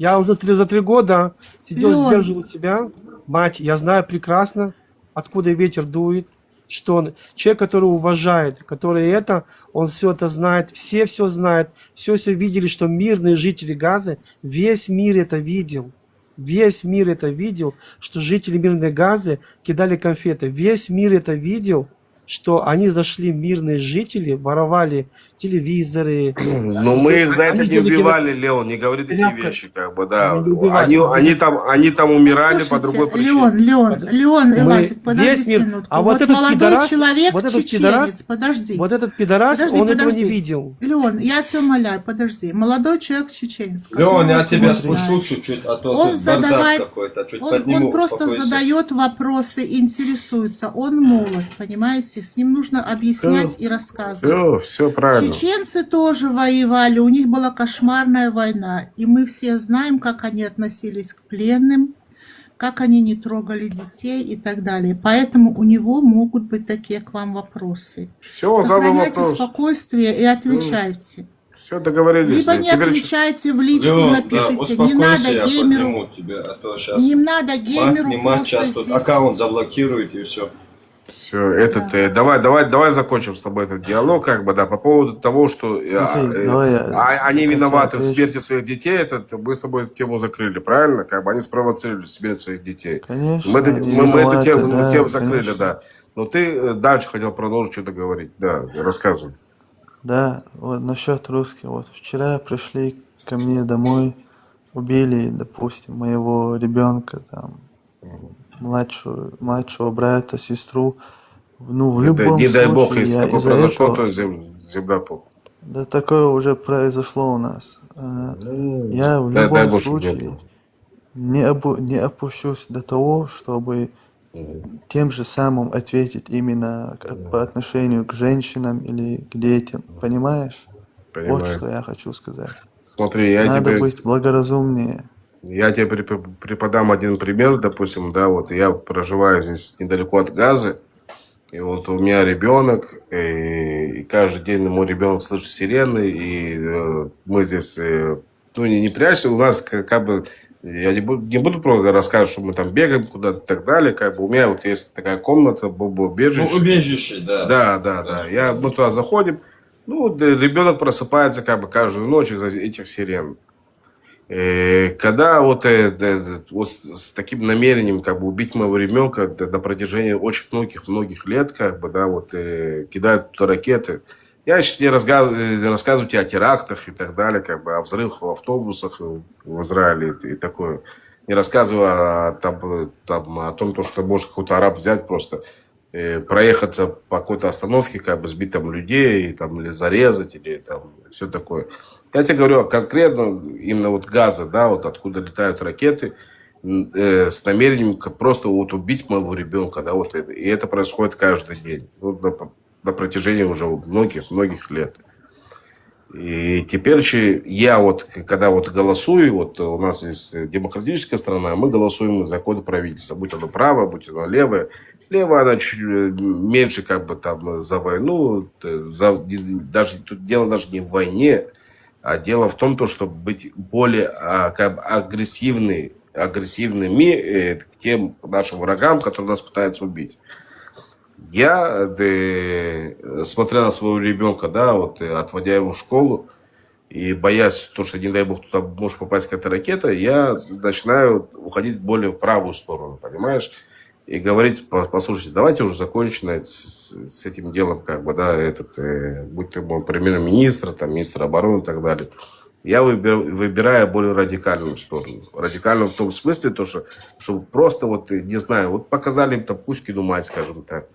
Я уже за 3 года сидел, Лён. сдерживал себя. Мать, я знаю прекрасно, откуда ветер дует, что он, человек, который уважает, который это, он все это знает, все знают, все видели, что мирные жители Газы, весь мир это видел. Весь мир это видел, что жители мирной Газы кидали конфеты. Весь мир это видел, что они зашли, мирные жители, воровали телевизоры. Но мы их за это Они не были убивали, Леон, не говори такие Тряпка. вещи, как бы, да. Они не убивали. Они там умирали по Слушайте, другой причине. Леон, Элазик, Весь подожди мир. минутку. А вот Вот этот молодой пидорас, человек, вот этот чеченец, пидорас, подожди. вот этот пидорас, Подожди, он этого не подожди. видел. Леон, я тебя умоляю, подожди. Молодой человек чеченец. Леон, я которого ты тебя не спушу знаешь. чуть-чуть, а то Он тут бардак задавает, какой-то, чуть подниму, он просто успокойся. задает вопросы, интересуется. Он молод, понимаете? С ним нужно объяснять и рассказывать. Все правильно. Чеченцы тоже воевали, у них была кошмарная война. И мы все знаем, как они относились к пленным, как они не трогали детей и так далее. Поэтому у него могут быть такие к вам вопросы. Все, задал Сохраняйте вопрос. спокойствие и отвечайте. Все, договорились. Либо не Теперь отвечайте в личку, Леон, да, напишите. Не успокойся, надо я геймеру, подниму тебя, а то сейчас не надо геймеру не мать, сейчас просто тут здесь. аккаунт заблокирует и все. все, давай закончим с тобой этот диалог, как бы, да, по поводу того, что давай я они хотя виноваты в отвечу. смерти своих детей, мы с тобой эту тему закрыли, правильно? Как бы они спровоцировали смерть своих детей. Конечно, Мы они эту виноваты, тему да, закрыли, конечно. да. Но ты дальше хотел продолжить что-то говорить. Да, рассказывай. Да, вот насчет русских. Вот вчера пришли ко мне домой, убили, допустим, моего ребенка, там, младшего брата, сестру. Ну, в любом Не дай бог, случае, если я такое из-за произошло, этого... то земля пол. Да такое уже произошло у нас. Я в дай любом бог, чтобы не случае было. не опущусь до того, чтобы тем же самым ответить именно по отношению к женщинам или к детям. Понимаешь? Вот Понимаю. что я хочу сказать. Смотри, Надо быть благоразумнее. я тебе преподам один пример, допустим, да, вот я проживаю здесь недалеко от Газы, и вот у меня ребенок, и каждый день мой ребенок слышит сирены, и мы здесь, ну, не прячемся, у нас как бы, я не буду просто рассказывать, что мы там бегаем куда-то и так далее, как бы у меня вот есть такая комната, бомбоубежище. Ну, убежище, да. Да. Мы туда заходим, ну, ребенок просыпается как бы каждую ночь из-за этих сирен. Когда вот с таким намерением как бы убить моего ребенка на протяжении очень многих лет, как бы, да, вот кидают туда ракеты. Я сейчас не рассказываю тебе о терактах и так далее, как бы о взрывах в автобусах в Израиле и такое. Не рассказываю о том, что может какой-то араб взять просто, проехаться по какой-то остановке, как бы сбить там людей, там, или зарезать, или там все такое. Я тебе говорю конкретно именно вот Газа, да, вот откуда летают ракеты, с намерением просто вот убить моего ребенка, да, вот это. И это происходит каждый день, ну, на протяжении уже многих лет. И теперь я вот, когда вот голосую, вот у нас здесь демократическая страна, мы голосуем за какое-то правительство, будь оно правое, будь оно левое. Левое, она чуть меньше как бы там за войну, даже тут дело даже не в войне, а дело в том, чтобы быть более как бы агрессивными к тем нашим врагам, которые нас пытаются убить. Я, смотря на своего ребенка, да, вот, отводя его в школу, и боясь, что, не дай бог, туда может попасть какая-то ракета, я начинаю уходить более в правую сторону, понимаешь? И говорить, послушайте, давайте уже закончим с этим делом, как бы, да, будь ты мой премьер-министр, там, министр обороны и так далее. Я выбираю более радикальную сторону. Радикальную в том смысле, то, что просто, вот, не знаю, вот показали там Кузькину мать, скажем так.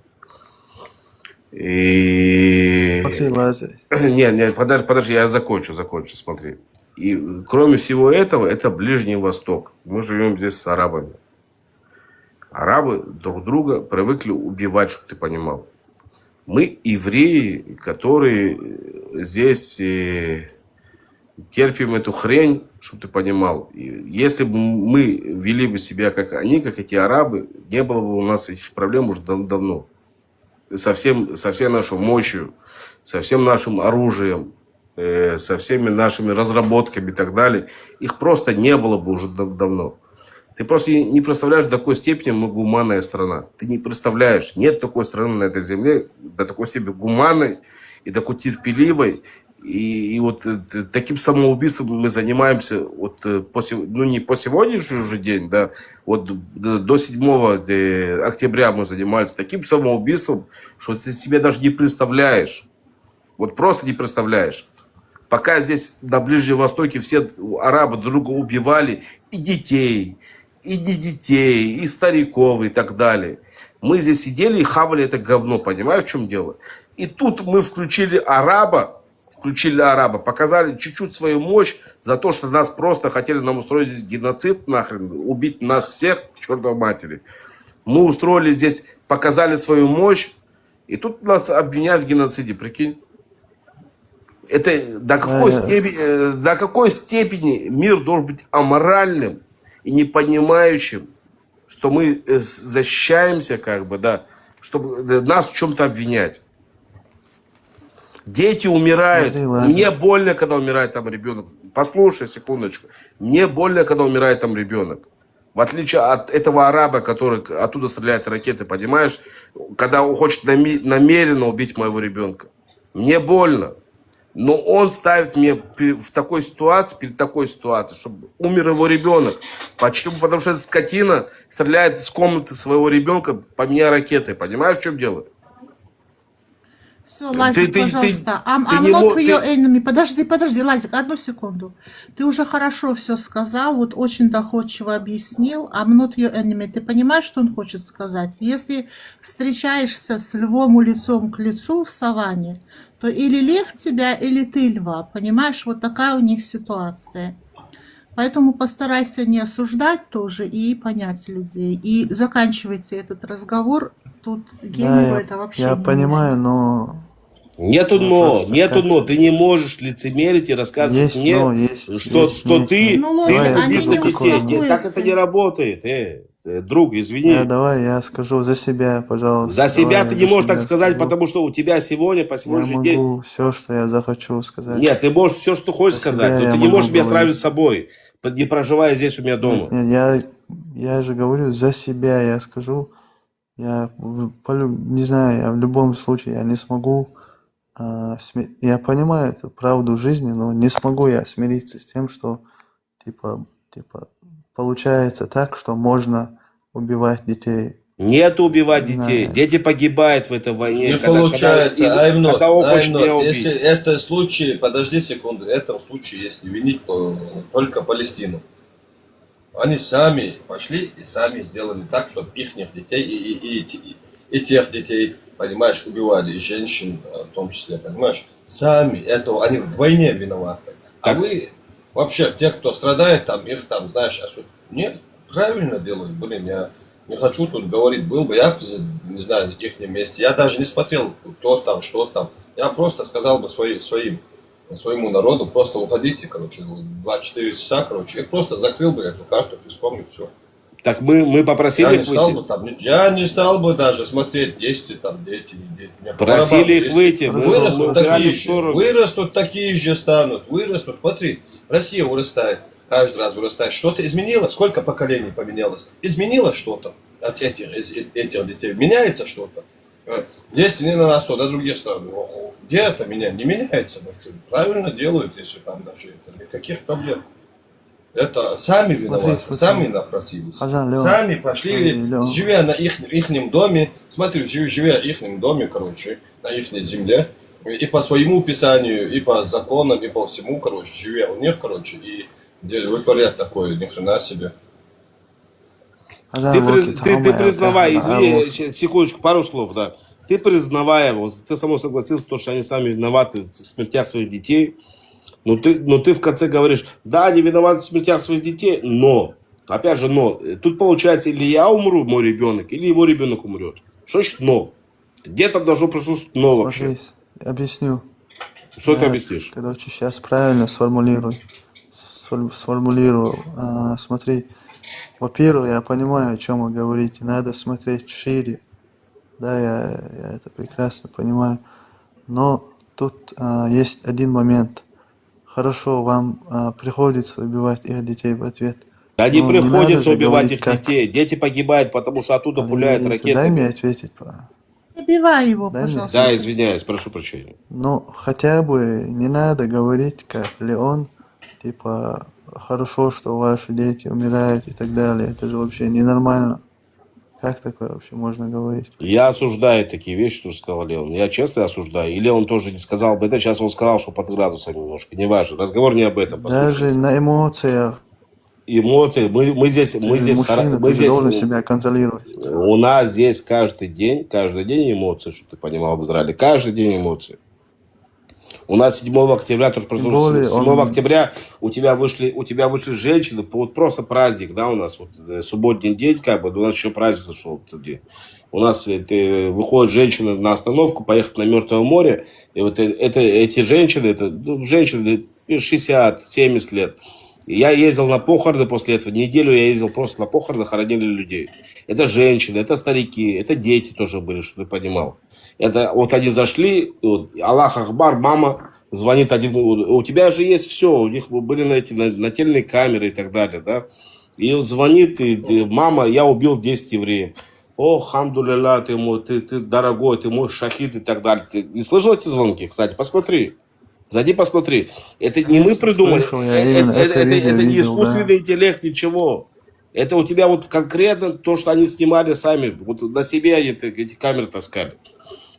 И... Смотри, Лазарь. Не, подожди, я закончу, смотри. И кроме всего этого, это Ближний Восток. Мы живем здесь с арабами. Арабы друг друга привыкли убивать, чтобы ты понимал. Мы евреи, которые здесь терпим эту хрень, чтобы ты понимал. И если бы мы вели бы себя как они, как эти арабы, не было бы у нас этих проблем уже давно. Со всей нашей мощью, со всем нашим оружием. со всеми нашими разработками и так далее, их просто не было бы уже давно. Ты просто не представляешь, до какой степени мы гуманная страна. Ты не представляешь. Нет такой страны на этой земле, до такой степени гуманной и такой терпеливой. И вот таким самоубийством мы занимаемся вот не по сегодняшний же день, да, вот до 7 октября мы занимались таким самоубийством, что ты себе даже не представляешь. Вот просто не представляешь. Пока здесь на Ближнем Востоке все арабы друг друга убивали, и детей, и не детей, и стариков, и так далее. Мы здесь сидели и хавали это говно, понимаешь, в чем дело? И тут мы включили араба, показали чуть-чуть свою мощь за то, что нас просто хотели нам устроить здесь геноцид, нахрен, убить нас всех, к чертовой матери. Мы устроили здесь, показали свою мощь, и тут нас обвиняют в геноциде, прикинь. Это до какой степени мир должен быть аморальным и не понимающим, что мы защищаемся, как бы, да, чтобы нас в чем-то обвинять. Дети умирают. Смотри, Лазарь. Мне больно, когда умирает там ребенок. Послушай, секундочку. Мне больно, когда умирает там ребенок. В отличие от этого араба, который оттуда стреляет ракеты, понимаешь? Когда он хочет намеренно убить моего ребенка. Мне больно. Но он ставит меня в такой ситуации, перед такой ситуацией, чтобы умер его ребенок. Почему? Потому что эта скотина стреляет из комнаты своего ребенка по мне ракетой. Понимаешь, в чем дело? Все, Лазик, пожалуйста. I'm not your enemy. Подожди, Лазик, одну секунду. Ты уже хорошо все сказал, вот очень доходчиво объяснил. I'm not your enemy. Ты понимаешь, что он хочет сказать? Если встречаешься с львом лицом к лицу в саванне, то или лев тебя, или ты льва. Понимаешь, вот такая у них ситуация. Поэтому постарайся не осуждать тоже и понять людей. И заканчивайте этот разговор. Тут гению Да, это вообще я не понимаю, но Нету просто но. Ты не можешь лицемерить и рассказывать есть мне, но, есть, что есть, нет, ты нет. Ну, ты Лозик, Давай я они убийца скажу не детей. какой-то. Нет, так это не работает. Друг, извини. Давай я скажу за себя, пожалуйста. За себя Давай ты я не за можешь так себя сказать, скажу. потому что у тебя сегодня, по Я сегодняшний день... могу все, что я захочу сказать. Нет, ты можешь все, что хочешь За сказать, себя но я ты не могу можешь меня говорить. сравнить с собой, не проживая здесь у меня дома. Нет, я же говорю за себя, я скажу. Не знаю, я в любом случае я не смогу. Я понимаю эту правду жизни, но не смогу я смириться с тем, что типа получается так, что можно убивать детей. Нет убивать Не детей. знаю. Дети погибают в этой войне. Не получается, когда он хочет меня убить. если это случай, подожди секунду, в этом случае, если винить только Палестину. Они сами пошли и сами сделали так, чтобы их детей и тех детей, понимаешь, убивали, и женщин в том числе, понимаешь. Сами, они вдвойне виноваты. А Так. вы, вообще, те, кто страдает, там, их там, знаешь, нет, правильно делают, я не хочу тут говорить, был бы я, не знаю, на их месте, я даже не смотрел, кто там, что там, я просто сказал бы своему народу, просто уходите, 24 часа, и просто закрыл бы эту карту песком и все. Так мы попросили их выйти. Я не стал бы даже смотреть, есть там дети, не дети. Мне Просили их если выйти. мы Вырастут такие же станут, смотри, Россия вырастает, каждый раз вырастает. Что-то изменилось? Сколько поколений поменялось? Изменилось что-то от этих детей? Меняется что-то? Если не на нас, то на других странах. Где это не меняется? Правильно делают, если там даже никаких проблем. Это сами виноваты, Смотри. сами напросились. Леон. Сами пошли, Леон. живя на ихнем доме, живя в ихнем доме, на их земле, и по своему писанию, и по законам, и по всему, живя у них, и вытворять такое, ни хрена себе. Ты признавай, извини, секундочку, пару слов, да. Ты признавая, ты само согласился, потому что они сами виноваты в смертях своих детей. Но ты в конце говоришь, да, они виноваты в смертях своих детей, но, опять же, но, тут получается, или я умру, мой ребенок, или его ребенок умрет. Что значит но? Где там должно присутствовать но вообще? Смотри, объясню. Что ты объяснишь? Короче, сейчас правильно сформулирую. Смотри, во-первых, я понимаю, о чем вы говорите. Надо смотреть шире. Да, я это прекрасно понимаю. Но тут есть один момент. хорошо, вам приходится убивать их детей в ответ. Да не Но не надо приходится же убивать говорить, их как... детей. Дети погибают, потому что оттуда пуляют Дай мне ракетами. ответить. Перебивай его, Дай мне. пожалуйста. Да, извиняюсь, прошу прощения. Ну, хотя бы не надо говорить, как Леон, типа, хорошо, что ваши дети умирают и так далее. Это же вообще ненормально. Как такое вообще можно говорить? Я осуждаю такие вещи, что сказал Леон. Я честно осуждаю. Или он тоже не сказал бы это. Сейчас он сказал, что под градусом немножко. Неважно. Разговор не об этом. Даже Послушайте. на эмоциях Эмоции. Мы здесь, мужчина, ты же должен себя контролировать. у нас здесь каждый день эмоции, чтобы ты понимал, в Израиле. Каждый день эмоции. У нас 7 октября, тоже Тем более 7 он- октября у тебя вышли женщины, вот просто праздник, да, у нас вот субботний день, как бы, у нас еще праздник зашел в тот день. У нас выходят женщины на остановку, поехать на Мертвое море, и вот эти женщины, женщины 60-70 лет. Я ездил на похороны после этого, неделю я ездил просто на похороны, хоронили людей. Это женщины, это старики, это дети тоже были, чтобы ты понимал. Это вот они зашли, вот, Аллах Ахбар, мама звонит один, у тебя же есть все, у них были нательные камеры и так далее, да. И вот звонит, и мама, я убил 10 евреев. О, хамдулилля, ты дорогой, ты мой шахид и так далее. Ты не слышал эти звонки, кстати? Посмотри. Зайди, посмотри. Это не мы придумали. Слышал, я именно это видео Это не видел, искусственный интеллект, ничего. Это у тебя вот конкретно то, что они снимали сами. Вот на себе они эти камеры таскали.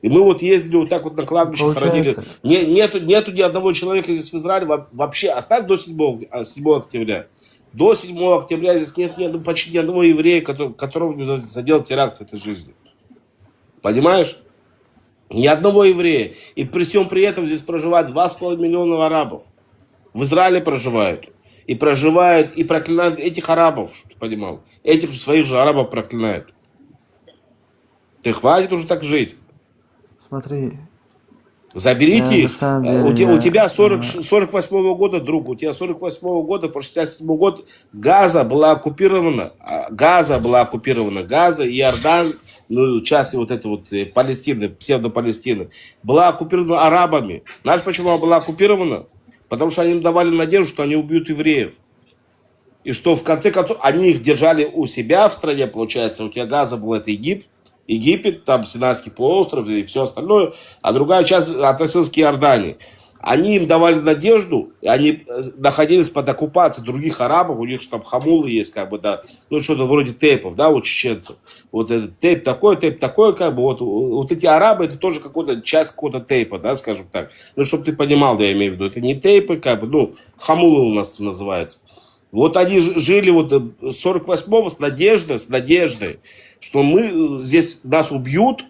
И мы вот ездили вот так вот на кладбище, хоронили. Получается. Нету ни одного человека здесь в Израиле вообще. Оставь до 7 октября. До 7 октября здесь нет почти ни одного еврея, которого не задел теракт в этой жизни. Понимаешь? Ни одного еврея. И при всем при этом здесь проживает 2,5 миллиона арабов. В Израиле проживают. И проклинают этих арабов, чтобы ты понимал. Этих же своих же арабов проклинают. Ты хватит уже так жить. Смотри, Заберите на их. самом деле, У тебя 48 года, друг, у тебя 48 года, по 67 год Газа была оккупирована. Газа и Иордан, ну, часть вот этой вот Палестины, псевдо-Палестины, была оккупирована арабами. Знаешь, почему она была оккупирована? Потому что они им давали надежду, что они убьют евреев. И что в конце концов они их держали у себя в стране, получается. У тебя Газа был это Египет, там Синайский полуостров и все остальное, а другая часть относилась к Иордании. Они им давали надежду, и они находились под оккупацией других арабов, у них же там хамулы есть, как бы, да, ну что-то вроде тейпов, да, у чеченцев. Вот этот тейп такой, как бы, вот эти арабы, это тоже какая-то часть какого-то тейпа, да, скажем так. Ну, чтобы ты понимал, да, я имею в виду, это не тейпы, как бы, ну, хамулы у нас называются. Вот они жили вот 48-го с надеждой, что мы здесь нас убьют,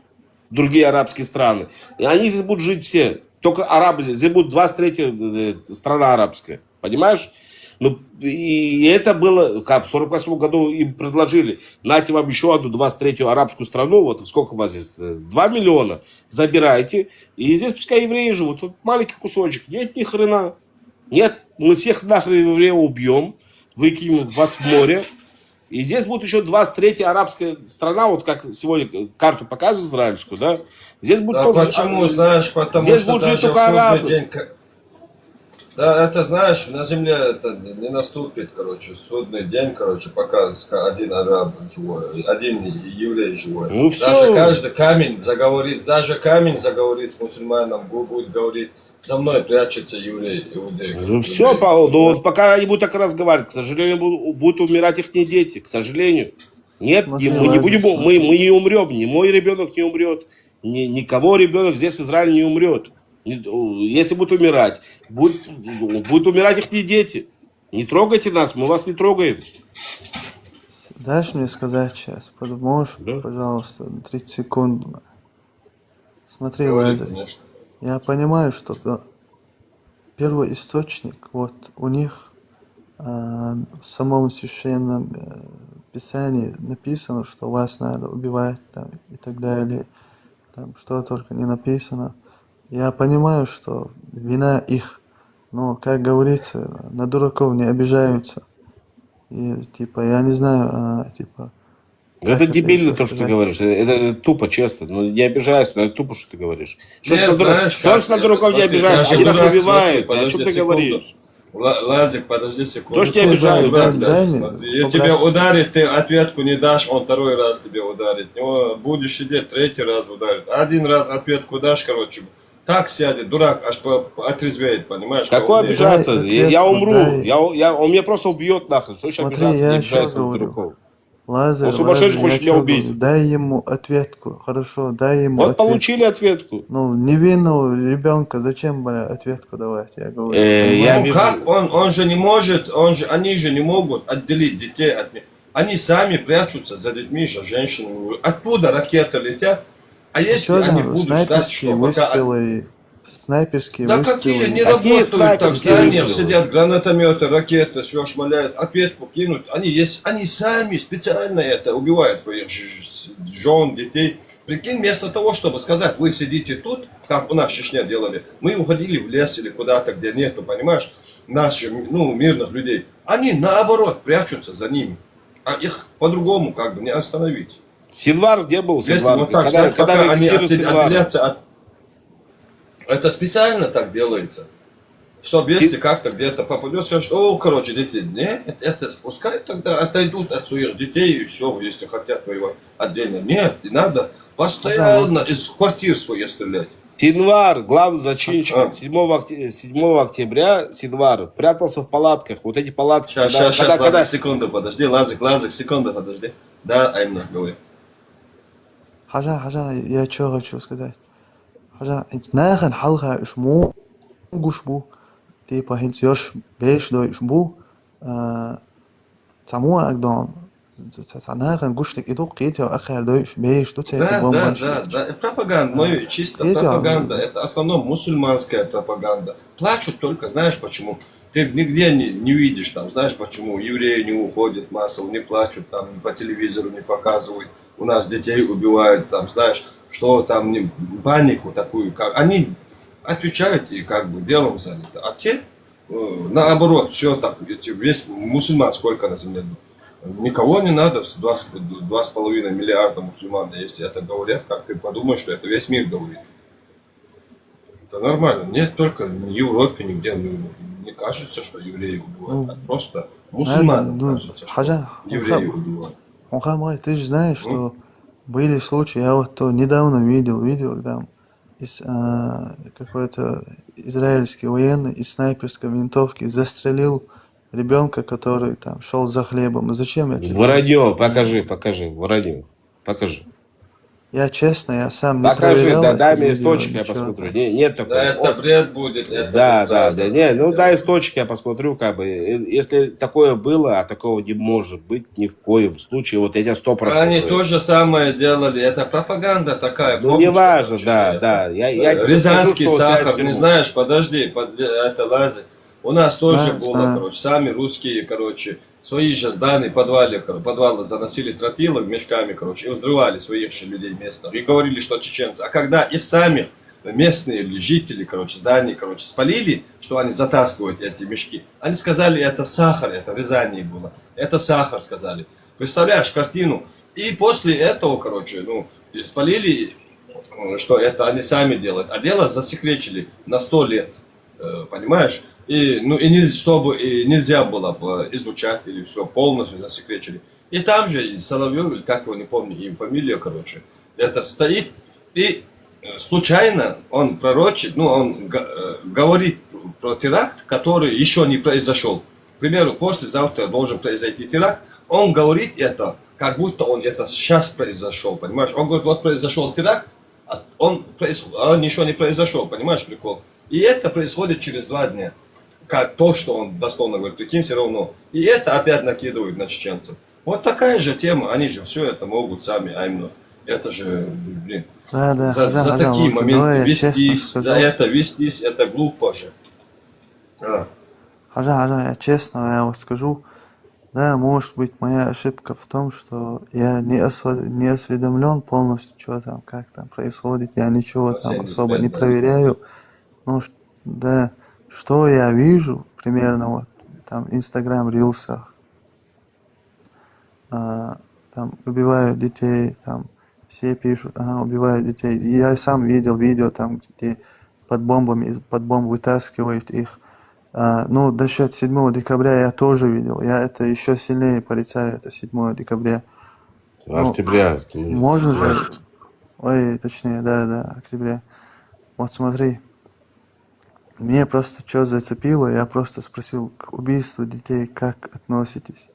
другие арабские страны, и они здесь будут жить все. Только арабы здесь будет 23-я страна арабская. Понимаешь? Ну, и это было, как в 48 году им предложили, нате вам еще одну 23-ю арабскую страну, вот сколько у вас здесь, 2 миллиона, забирайте, и здесь пускай евреи живут, вот маленький кусочек, нет ни хрена, нет, мы всех нахрен евреев убьем, выкинем вас в море, и здесь будет еще 23-я арабская страна, вот как сегодня карту показывают израильскую, да, здесь будет Да тоже... почему, знаешь, потому здесь что будут жить даже в только судный арабы. день... Да, это знаешь, на земле это не наступит, короче, судный день, короче, пока один араб живой, один еврей живой. Ну Даже все. каждый камень заговорит с мусульманом, будет говорить, за мной прячется еврей, иудей. Ну все, вот пока они будут так разговаривать, к сожалению, будут умирать их дети, к сожалению. Нет, Смотри, мы не будем, смотри. мы не умрем, ни мой ребенок не умрет, никого ребенок здесь в Израиле не умрет. Если будут умирать, будут умирать их дети. Не трогайте нас, мы вас не трогаем. дашь мне сказать сейчас? Можешь, Да. пожалуйста, 30 секунд? Смотри, Говори, Лазарь, конечно. я понимаю, что первый источник, вот у них в самом священном писании написано, что вас надо убивать там, и так далее, там что только не написано. Я понимаю, что вина их, но, как говорится, на дураков не обижаются. И, типа, я не знаю, типа, Это как это дебильно еще то, что ты сказать? говоришь. Это тупо, честно. Ну, не обижайся, но это тупо, что ты говоришь. Что Не, ж на знаешь, как что ж на это, дураков не смотри, обижаешься? даже Они нас дурак, смотри, убивают. О подожди чем ты секунду. говоришь? Лазик, подожди секунду. Что ж не Ты обижают? дурак дай даже, мне смотри. Я побрать. тебя ударит, ты ответку не дашь, он второй раз тебе ударит. Ну, будешь сидеть, третий раз ударит. Один раз ответку дашь, короче, так сядет, дурак, аж отрезвеет, понимаешь? Какой поумнеет. обижаться? Дай Я ответку, умру. дай. Он меня просто убьет нахрен. Что еще Смотри, обижаться? Не я что обижайся на говорю. дураков. Он Лазер, сумасшедший, я хочет меня что говорю. убить. Дай ему ответку. Хорошо, дай ему Вот ответку. получили ответку. Ну, невинного ребенка зачем, бля, ответку давать, я говорю. Я Ну Понимаешь? как, он же не может, они же не могут отделить детей от них. Они сами прячутся за детьми, за женщинами. Оттуда ракеты летят. А если Что они там, будут ждать, снайперские что пока... выстрелы, снайперские Да выстрелы. какие, не Какие работают так, в снайперские зданиях выстрелы? сидят, гранатометы, ракеты, все шмаляют, ответку кинут. Они сами специально это убивают своих жен, детей. Прикинь, вместо того, чтобы сказать, вы сидите тут, как у нас в Чечне делали, мы уходили в лес или куда-то, где нету, понимаешь, наших, мирных людей. Они наоборот прячутся за ними. А их по-другому как бы не остановить. Синвар, где был Если Синвар? вот так ждать, пока они ликвидируют Синвара? отделятся от... Это специально так делается. Чтобы если как-то где-то попадет, скажешь, короче, дети, нет, это пускай тогда отойдут от своих детей и все, если хотят воевать отдельно. Нет, не надо постоянно из квартир своих стрелять. Синвар, главный зачинщик, 7 октября Синвар прятался в палатках. Вот эти палатки. Сейчас, Лазик, секунду, подожди, Лазик, секунду, подожди. Да, Аймна, говори. Хажа, я что хочу сказать. Хажа, нахен халха ишму гушбу, типа хинтьёш беш до ишбу, таму агдон. Нахен гуштик иду китя ахер до беш до цей Да, пропаганда, чисто пропаганда. Это в основном мусульманская пропаганда. Плачут только, знаешь почему? Ты нигде не видишь там, знаешь почему? Евреи не уходят массово, не плачут, там по телевизору не показывают. У нас детей убивают, там, знаешь, что там, панику такую. Они отвечают и как бы делом заняты. А те, наоборот, все так, весь мусульман сколько на земле? Никого не надо, 2,5 миллиарда мусульман. Если это говорят, как ты подумаешь, что это весь мир говорит. Это нормально. Нет, только в Европе нигде не кажется, что евреи убивают. А просто мусульманам кажется, что евреи убивают. Мухаммад, ты же знаешь, что были случаи, я вот то недавно видел видео, когда какой-то израильский военный из снайперской винтовки застрелил ребенка, который там шел за хлебом. И зачем это? Воронье, покажи, Воронье, покажи. Я честно, я сам не Покажи, проверял да, это дай мне видео, источник, я ничего посмотрю. там. Нет такого. Да, это бред будет. Это Да, неправда. не, ну дай источник, я посмотрю, как бы. Если такое было, а такого не может быть ни в коем случае, вот эти 100%. Они то же самое делали. Это пропаганда такая. Ну, помнишь, не важно, короче, да, это, да. Я тебе Рязанский скажу, что сахар, вся не тема. знаешь, подожди, это Лазик. У нас тоже Знаю, было, знаю. короче, сами русские, короче, свои же здания, подвалы заносили тротилы мешками, короче, и взрывали своих же людей местных. И говорили, что чеченцы. А когда их самих местные жители, короче, здания, короче, спалили, что они затаскивают эти мешки, они сказали, это сахар, это в Рязани было. Это сахар, сказали. Представляешь картину? И после этого, короче, спалили, что это они сами делают. А дело засекречили на 100 лет. Понимаешь? И нельзя было изучать или все полностью засекречили. И там же Соловьев, или как его, не помню, им фамилия, короче, это стоит, и случайно он пророчит, он говорит про теракт, который еще не произошел. К примеру, послезавтра должен произойти теракт, он говорит это, как будто он это сейчас произошел, понимаешь? Он говорит, вот произошел теракт, а он еще не произошел, понимаешь, прикол? И это происходит через 2 дня. Как то, что он дословно говорит, прикинь, все равно. И это опять накидывают на чеченцев. Вот такая же тема, они же все это могут сами, именно. Это же, блин, Да, за такие моменты вестись, за это вестись, это глупо же. Хажа, я честно, я вот скажу, да, может быть, моя ошибка в том, что я не осведомлен полностью, что там, как там происходит, я ничего там особо не проверяю. Ну, да, что я вижу, примерно вот, там, Инстаграм, Рилсах, там убивают детей, там все пишут, ага, убивают детей. И я сам видел видео там, где под бомб вытаскивают их. Ну, насчет 7 декабря я тоже видел. Я это еще сильнее порицаю, это 7 декабря. Ну, Октября. можно же, ой, точнее, да, октября. Вот смотри, мне просто что зацепило, я просто спросил, к убийству детей как относитесь?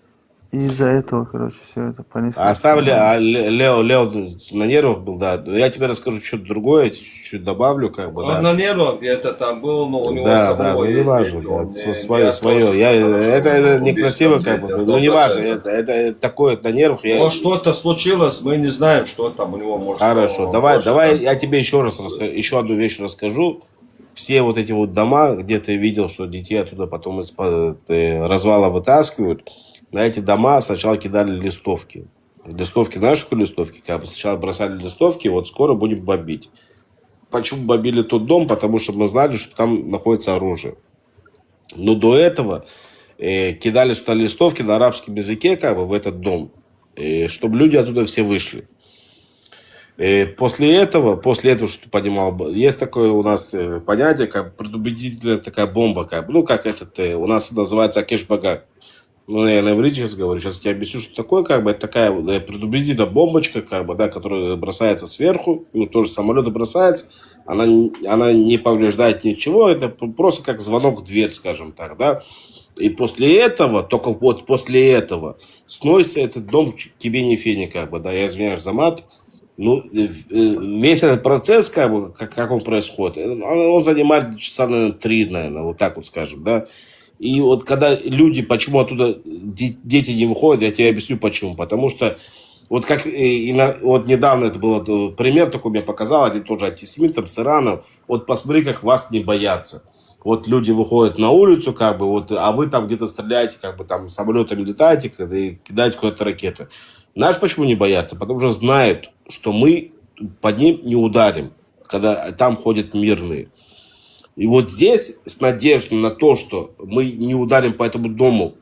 И из-за этого, короче, все это понеслось. Оставили, понимаешь? Лео на нервах был, да. Я тебе расскажу что-то другое, чуть-чуть добавлю, как бы, Он да. на нервах где-то там был, но у него Да, самого ну не есть важно, дети, да, он не свое. относится Я, хорошо это к некрасиво, убийствам как бы, детей, ну не важно, 100%. это такое на нервах. Но что-то случилось, мы не знаем, что там у него может. Хорошо, он давай, тоже давай там я тебе еще раз еще одну вещь расскажу. Все вот эти вот дома, где ты видел, что детей оттуда потом из развала вытаскивают, на эти дома сначала кидали листовки. Листовки, знаешь, что такое листовки? Как бы сначала бросали листовки, вот скоро будем бомбить. Почему бомбили тот дом? Потому что мы знали, что там находится оружие. Но до этого кидали сюда листовки на арабском языке, как бы, в этот дом, чтобы люди оттуда все вышли. После этого, что ты понимал, есть такое у нас понятие, как предупредительная такая бомба, как, ну, как у нас называется акеш-бага. Ну, я на иврите сейчас говорю, сейчас я тебе объясню, что такое, как бы, это такая предупредительная бомбочка, как бы, да, которая бросается сверху, ну, тоже самолет бросается, она не повреждает ничего, это просто как звонок в дверь, скажем так, да. И после этого, только вот после этого, сносится этот дом тебе не фени, как бы, да, я извиняюсь за мат. Ну, весь этот процесс, как бы, как он происходит, он занимает часа, наверное, 3, наверное, вот так вот скажем, да. И вот когда люди, почему оттуда дети не выходят, я тебе объясню почему. Потому что вот как вот недавно это был пример такой, мне показал один тоже антисемит там, с Ирана. Вот посмотри, как вас не боятся. Вот люди выходят на улицу, как бы, вот, а вы там где-то стреляете, как бы там самолетами летаете, и кидаете какие-то ракеты. Знаешь, почему не боятся? Потому что знают, что мы по ним не ударим, когда там ходят мирные. И вот здесь с надеждой на то, что мы не ударим по этому дому,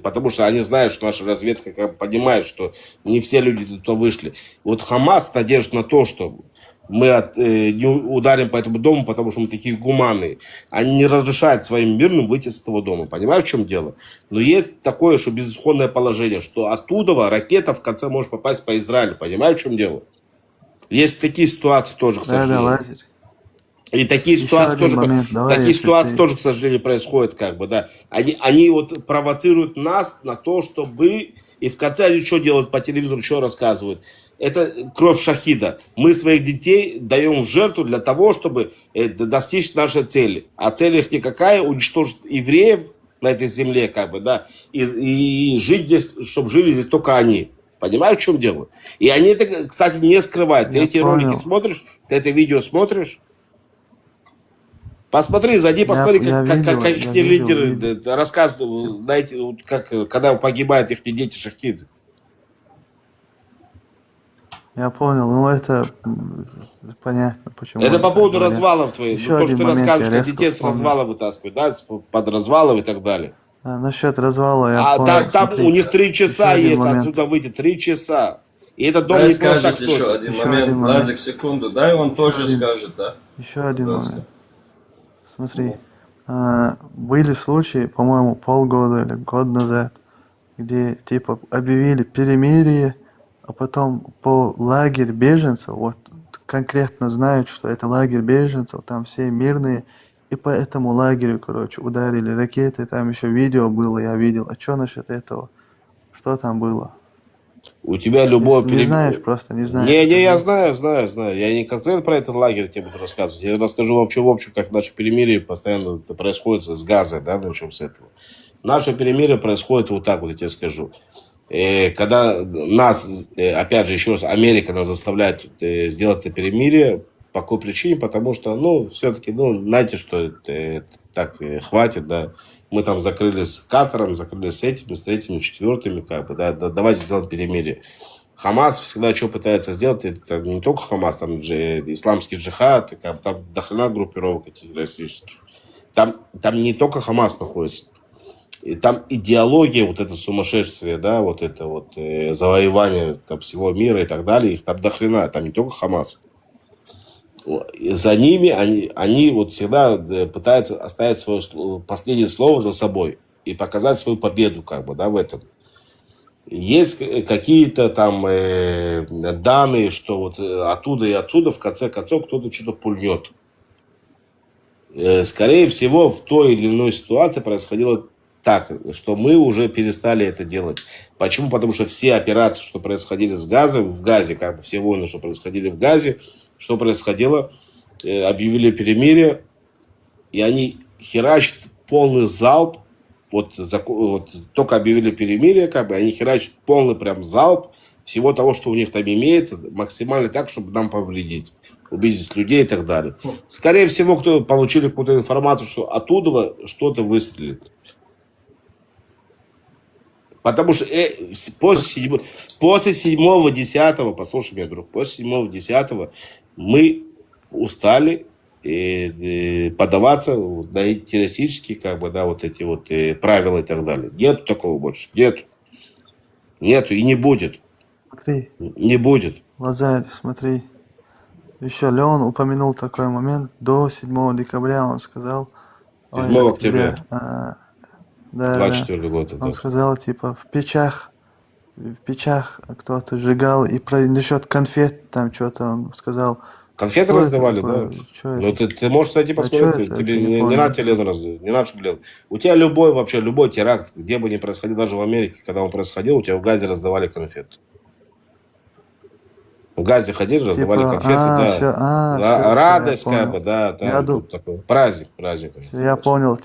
потому что они знают, что наша разведка понимает, что не все люди туда вышли. Вот Хамас с надеждой на то, что мы не ударим по этому дому, потому что мы такие гуманные. Они не разрешают своим мирным выйти с этого дома. Понимаешь, в чем дело? Но есть такое, что безысходное положение, что оттуда ракета в конце может попасть по Израилю. Понимаешь, в чем дело? Есть такие ситуации тоже, к сожалению. Да, лазер. И такие Еще ситуации, один тоже, момент, давай, такие если ситуации ты- тоже, к сожалению, происходят, как бы, да. Они вот провоцируют нас на то, чтобы... И в конце они что делают по телевизору, что рассказывают? Это кровь шахида. Мы своих детей даем в жертву для того, чтобы достичь нашей цели. А цель их никакая, уничтожить евреев на этой земле, как бы, да, и жить здесь, чтобы жили здесь только они. Понимаешь, в чем дело? И они это, кстати, не скрывают. Ты Я эти понял. ролики смотришь, ты это видео смотришь? Посмотри, зайди, посмотри, я видел, как я эти лидеры видел. рассказывают, знаете, вот как, когда погибают их дети шахиды. Я понял, ну это понятно, почему. Это они по так поводу говорят. развалов твоих. Еще Ну, то, один что ты момент я рассказываешь, как резко детей с вспомнил. развала вытаскивают, да, под развалов и так далее. Насчет развала я А понял. там Смотри, у них 3 часа еще один есть момент. отсюда выйти, 3 часа. И этот дом Дай не просто так скажет еще сносит. один Еще момент. один момент. Лазик, секунду, дай он тоже один. скажет, да? Еще один Пожалуйста. момент. Смотри, были случаи, по-моему, полгода или год назад, где типа объявили перемирие, а потом по лагерь беженцев, вот конкретно знают, что это лагерь беженцев, там все мирные, и по этому лагерю, короче, ударили ракеты, там еще видео было, я видел. А что насчет этого? Что там было? У тебя любое Если не знаешь, просто не знаешь. Не, я скажи. знаю. Я не конкретно про этот лагерь тебе буду рассказывать. Я расскажу в общем, как наше перемирие постоянно это происходит с Газой, да, начнем с этого. Наше перемирие происходит вот так вот, я тебе скажу. Когда нас, опять же, еще раз, Америка нас заставляет сделать это перемирие, по какой причине? Потому что, ну, все-таки, ну, знаете, что так хватит, да. Мы там закрылись с Катаром, закрылись с этими, с третьими, четвертыми, как бы, да, давайте сделать перемирие. Хамас всегда что пытается сделать, это не только Хамас, там же исламский джихад, там дохрена группировок террористических. Там не только Хамас находится. И там идеология, вот это сумасшествие, да, вот это вот завоевание там, всего мира и так далее, их там до хрена, там не только Хамас. И за ними они вот всегда пытаются оставить свое последнее слово за собой и показать свою победу, как бы, да, в этом. Есть какие-то там данные, что вот оттуда и отсюда в конце концов кто-то что-то пульнет. Скорее всего, в той или иной ситуации происходило так, что мы уже перестали это делать. Почему? Потому что все операции, что происходили с газом, в Газе, как бы все войны, что происходили в Газе, что происходило, объявили перемирие, и они херачат полный залп, вот только объявили перемирие, как бы, они херачат полный прям залп всего того, что у них там имеется, максимально так, чтобы нам повредить, убить людей и так далее. Скорее всего, кто получили какую-то информацию, что оттуда что-то выстрелит. Потому что после 7-10, послушай меня, друг, после 7-10 мы устали подаваться на террористические, как бы, да, вот эти вот правила и так далее. Нету такого больше. Нету и не будет. Смотри, Не будет. Лазарь, смотри. Еще Леон упомянул такой момент. До 7 декабря он сказал... 7 октября. Да, 24 года. Он Да. сказал, типа, в печах кто-то сжигал, и насчет конфет там что-то он сказал. Конфеты Что это раздавали, такое? да. Что Ну, это? ты можешь зайти А что посмотреть. это? Тебе Вообще не не понял. надо тебе Лену раздавать. Не надо, чтобы Лену. У тебя любой теракт, где бы ни происходил, даже в Америке, когда он происходил, у тебя в Газе раздавали конфеты. В Газе ходили, раздавали Типа, конфеты, да. все, Радость, я как бы, понял. да. Я Тут такой праздник. Я понял,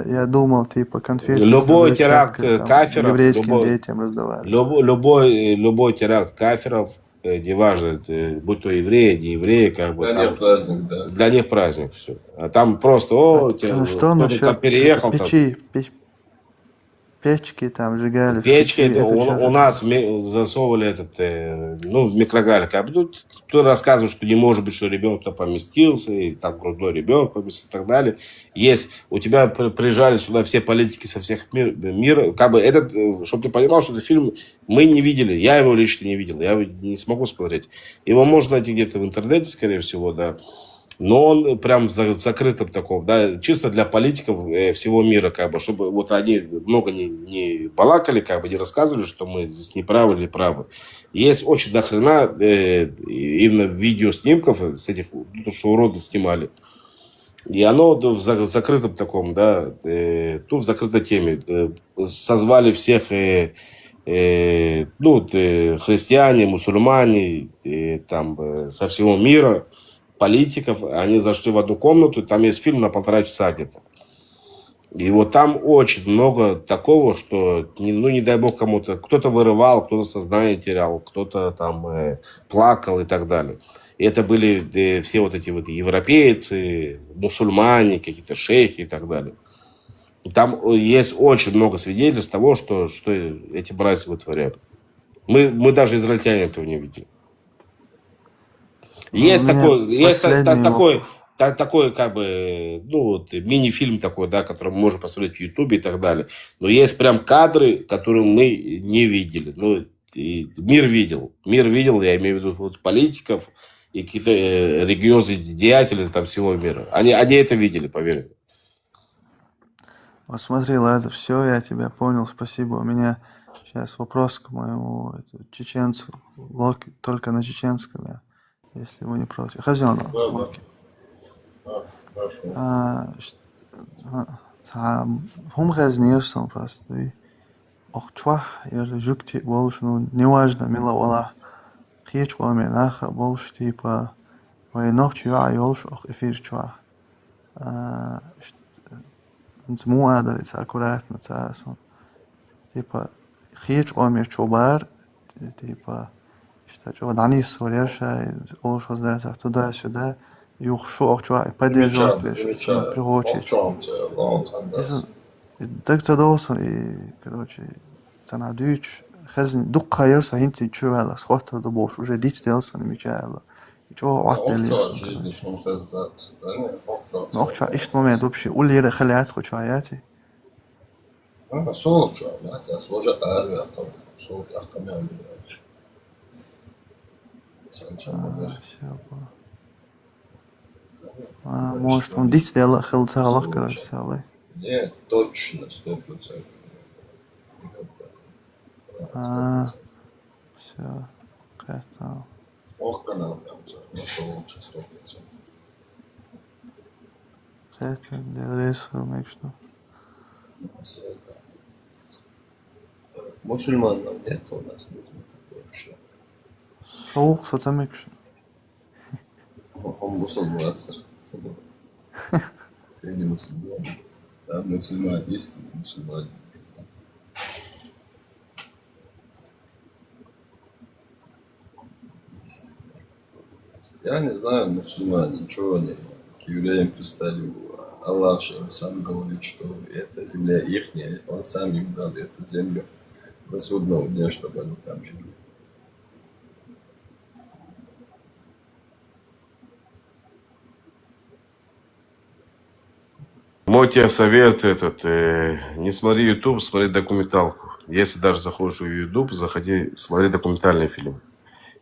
я думал, типа, конфеты Любой с теракт взрывчаткой, там, кафиров, еврейским детям раздавали. любой теракт кафиров, неважно, будь то евреи, не евреи, как бы. Для Там, них праздник, да. для них праздник все. А там просто, Что кто-то там насчет переехал. Там. Печки там сжигали? в Печки, печи, это у что-то нас засовывали в микрогальник. А кто рассказывает, что не может быть, что ребенок поместился, и там грудной ребенок поместился и так далее. Есть, у тебя приезжали сюда все политики со всех мира. Как бы чтобы ты понимал, что этот фильм мы не видели. Я его лично не видел. Я его не смогу смотреть. Его можно найти где-то в интернете, скорее всего, да. Но он прям в закрытом таком, да, чисто для политиков всего мира, как бы, чтобы вот они много не балакали, как бы, не рассказывали, что мы здесь не правы или правы. Есть очень дохрена именно видеоснимков с этих, что уроды снимали. И оно в закрытом таком, да, в закрытой теме. Созвали всех, христиане, мусульмане, там, со всего мира, политиков, они зашли в одну комнату, там есть фильм на 1,5 часа где-то. И вот там очень много такого, что, не дай бог кому-то, кто-то вырывал, кто-то сознание терял, кто-то там плакал и так далее. И это были все вот эти вот европейцы, мусульмане, какие-то шейхи и так далее. И там есть очень много свидетельств того, что эти братья вытворяют. Мы даже израильтяне этого не видели. Есть такой, как бы, мини-фильм такой, да, который мы можем посмотреть в Ютубе и так далее. Но есть прям кадры, которые мы не видели. Мир видел, я имею в виду вот, политиков и какие-то религиозные деятели там всего мира. Они это видели, поверь мне. Вот смотри, Лазарь, все, я тебя понял, спасибо. У меня сейчас вопрос к моему чеченцу, Локи, только на чеченском, если вы не против. Хазион, Локи. Хум хазнирсом просто. Ох, чвах, я же жукти больше, неважно, мила вала. Хич вами наха больше, типа, войнох чуа, ёлш, ох, эфир чуа. Му адрес аккуратно, цасон. Типа, хич вами чубар, типа, что дани соряша, олш раздается туда-сюда. Юхшу, поддерживать, приручить. Так задолсон и, короче, санадуч, хазин, дух хайерса, хинти чувала, схватка до бош, уже дить делсон, мечала. И чего отделился. жизни сон хаздаться, да, не? Но охча, ишт момент вообще, улире халят, хочу аяти. Soğuk şu an. Mesela soğuk ağır yaptım. Soğuk yaptım yani. Sen çabuk. Всё было. Может, он дичь сделал, хилцалах, короче, салай. Нет, точно, 100%. Все. Какая-то... Ох, канал там, нашел лучше 100%. Какая-то для рейса, мечту. Мусульманов нет у нас вообще. Soğuk sotamekşin. Он мусульманцер. Ты не мусульман. Да, мусульман, истинный мусульман. Я не знаю, мусульмане, ничего они к евреям пристали. Аллах же им сам говорит, что эта земля ихняя, он сам им дал эту землю до судного дня, чтобы они там жили. Мой тебе совет этот, не смотри YouTube, смотри документалку. Если даже заходишь в YouTube, заходи, смотри документальный фильм.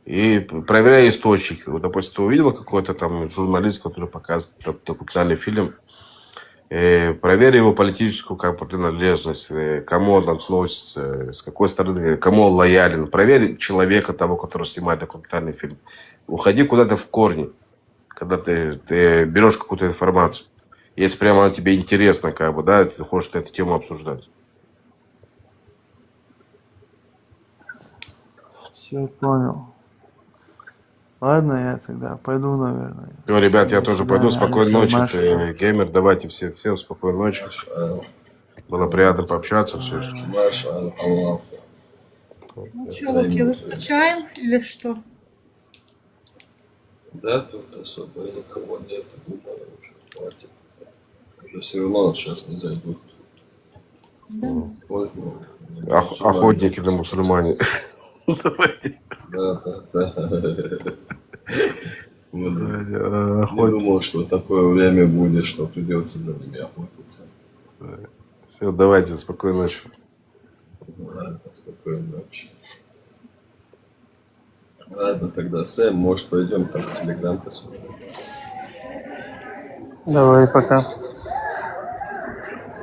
И проверяй источники. Вот, допустим, ты увидел какой-то там журналист, который показывает документальный фильм, проверь его политическую как бы, принадлежность, кому он относится, с какой стороны, кому он лоялен. Проверь человека того, который снимает документальный фильм. Уходи куда-то в корни, когда ты берешь какую-то информацию. Если прямо она тебе интересна, как бы, да, ты хочешь эту тему обсуждать. Все понял. Ладно, я тогда пойду, наверное. Ну, ребят, я До тоже пойду. свидания, Спокойной ночи. Маша. Ты геймер. Давайте всем спокойной ночи. Было приятно пообщаться. Все. Маша, Аллах. Ну что, Луки, выключаем или что? Да, тут особо никого нет, думаю, уже хватит. Уже все равно сейчас не зайдут. Да. Поздно. Охотники на мусульмане. Давайте. Да. Не думал, что такое время будет, что придется за ними охотиться. Все, давайте, спокойной ночи. Ладно, спокойной ночи. Ладно, тогда, Сэм, может, пойдем там в Телеграм посмотрим? Давай, пока.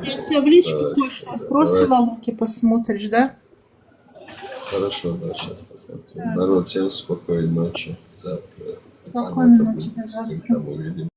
Я тебе в личку кое-что бросила, Луки, посмотришь, да? Хорошо, да, сейчас посмотрим. Народ, всем спокойной ночи. Завтра. Спокойной ночи, до С кем завтра. там увидим.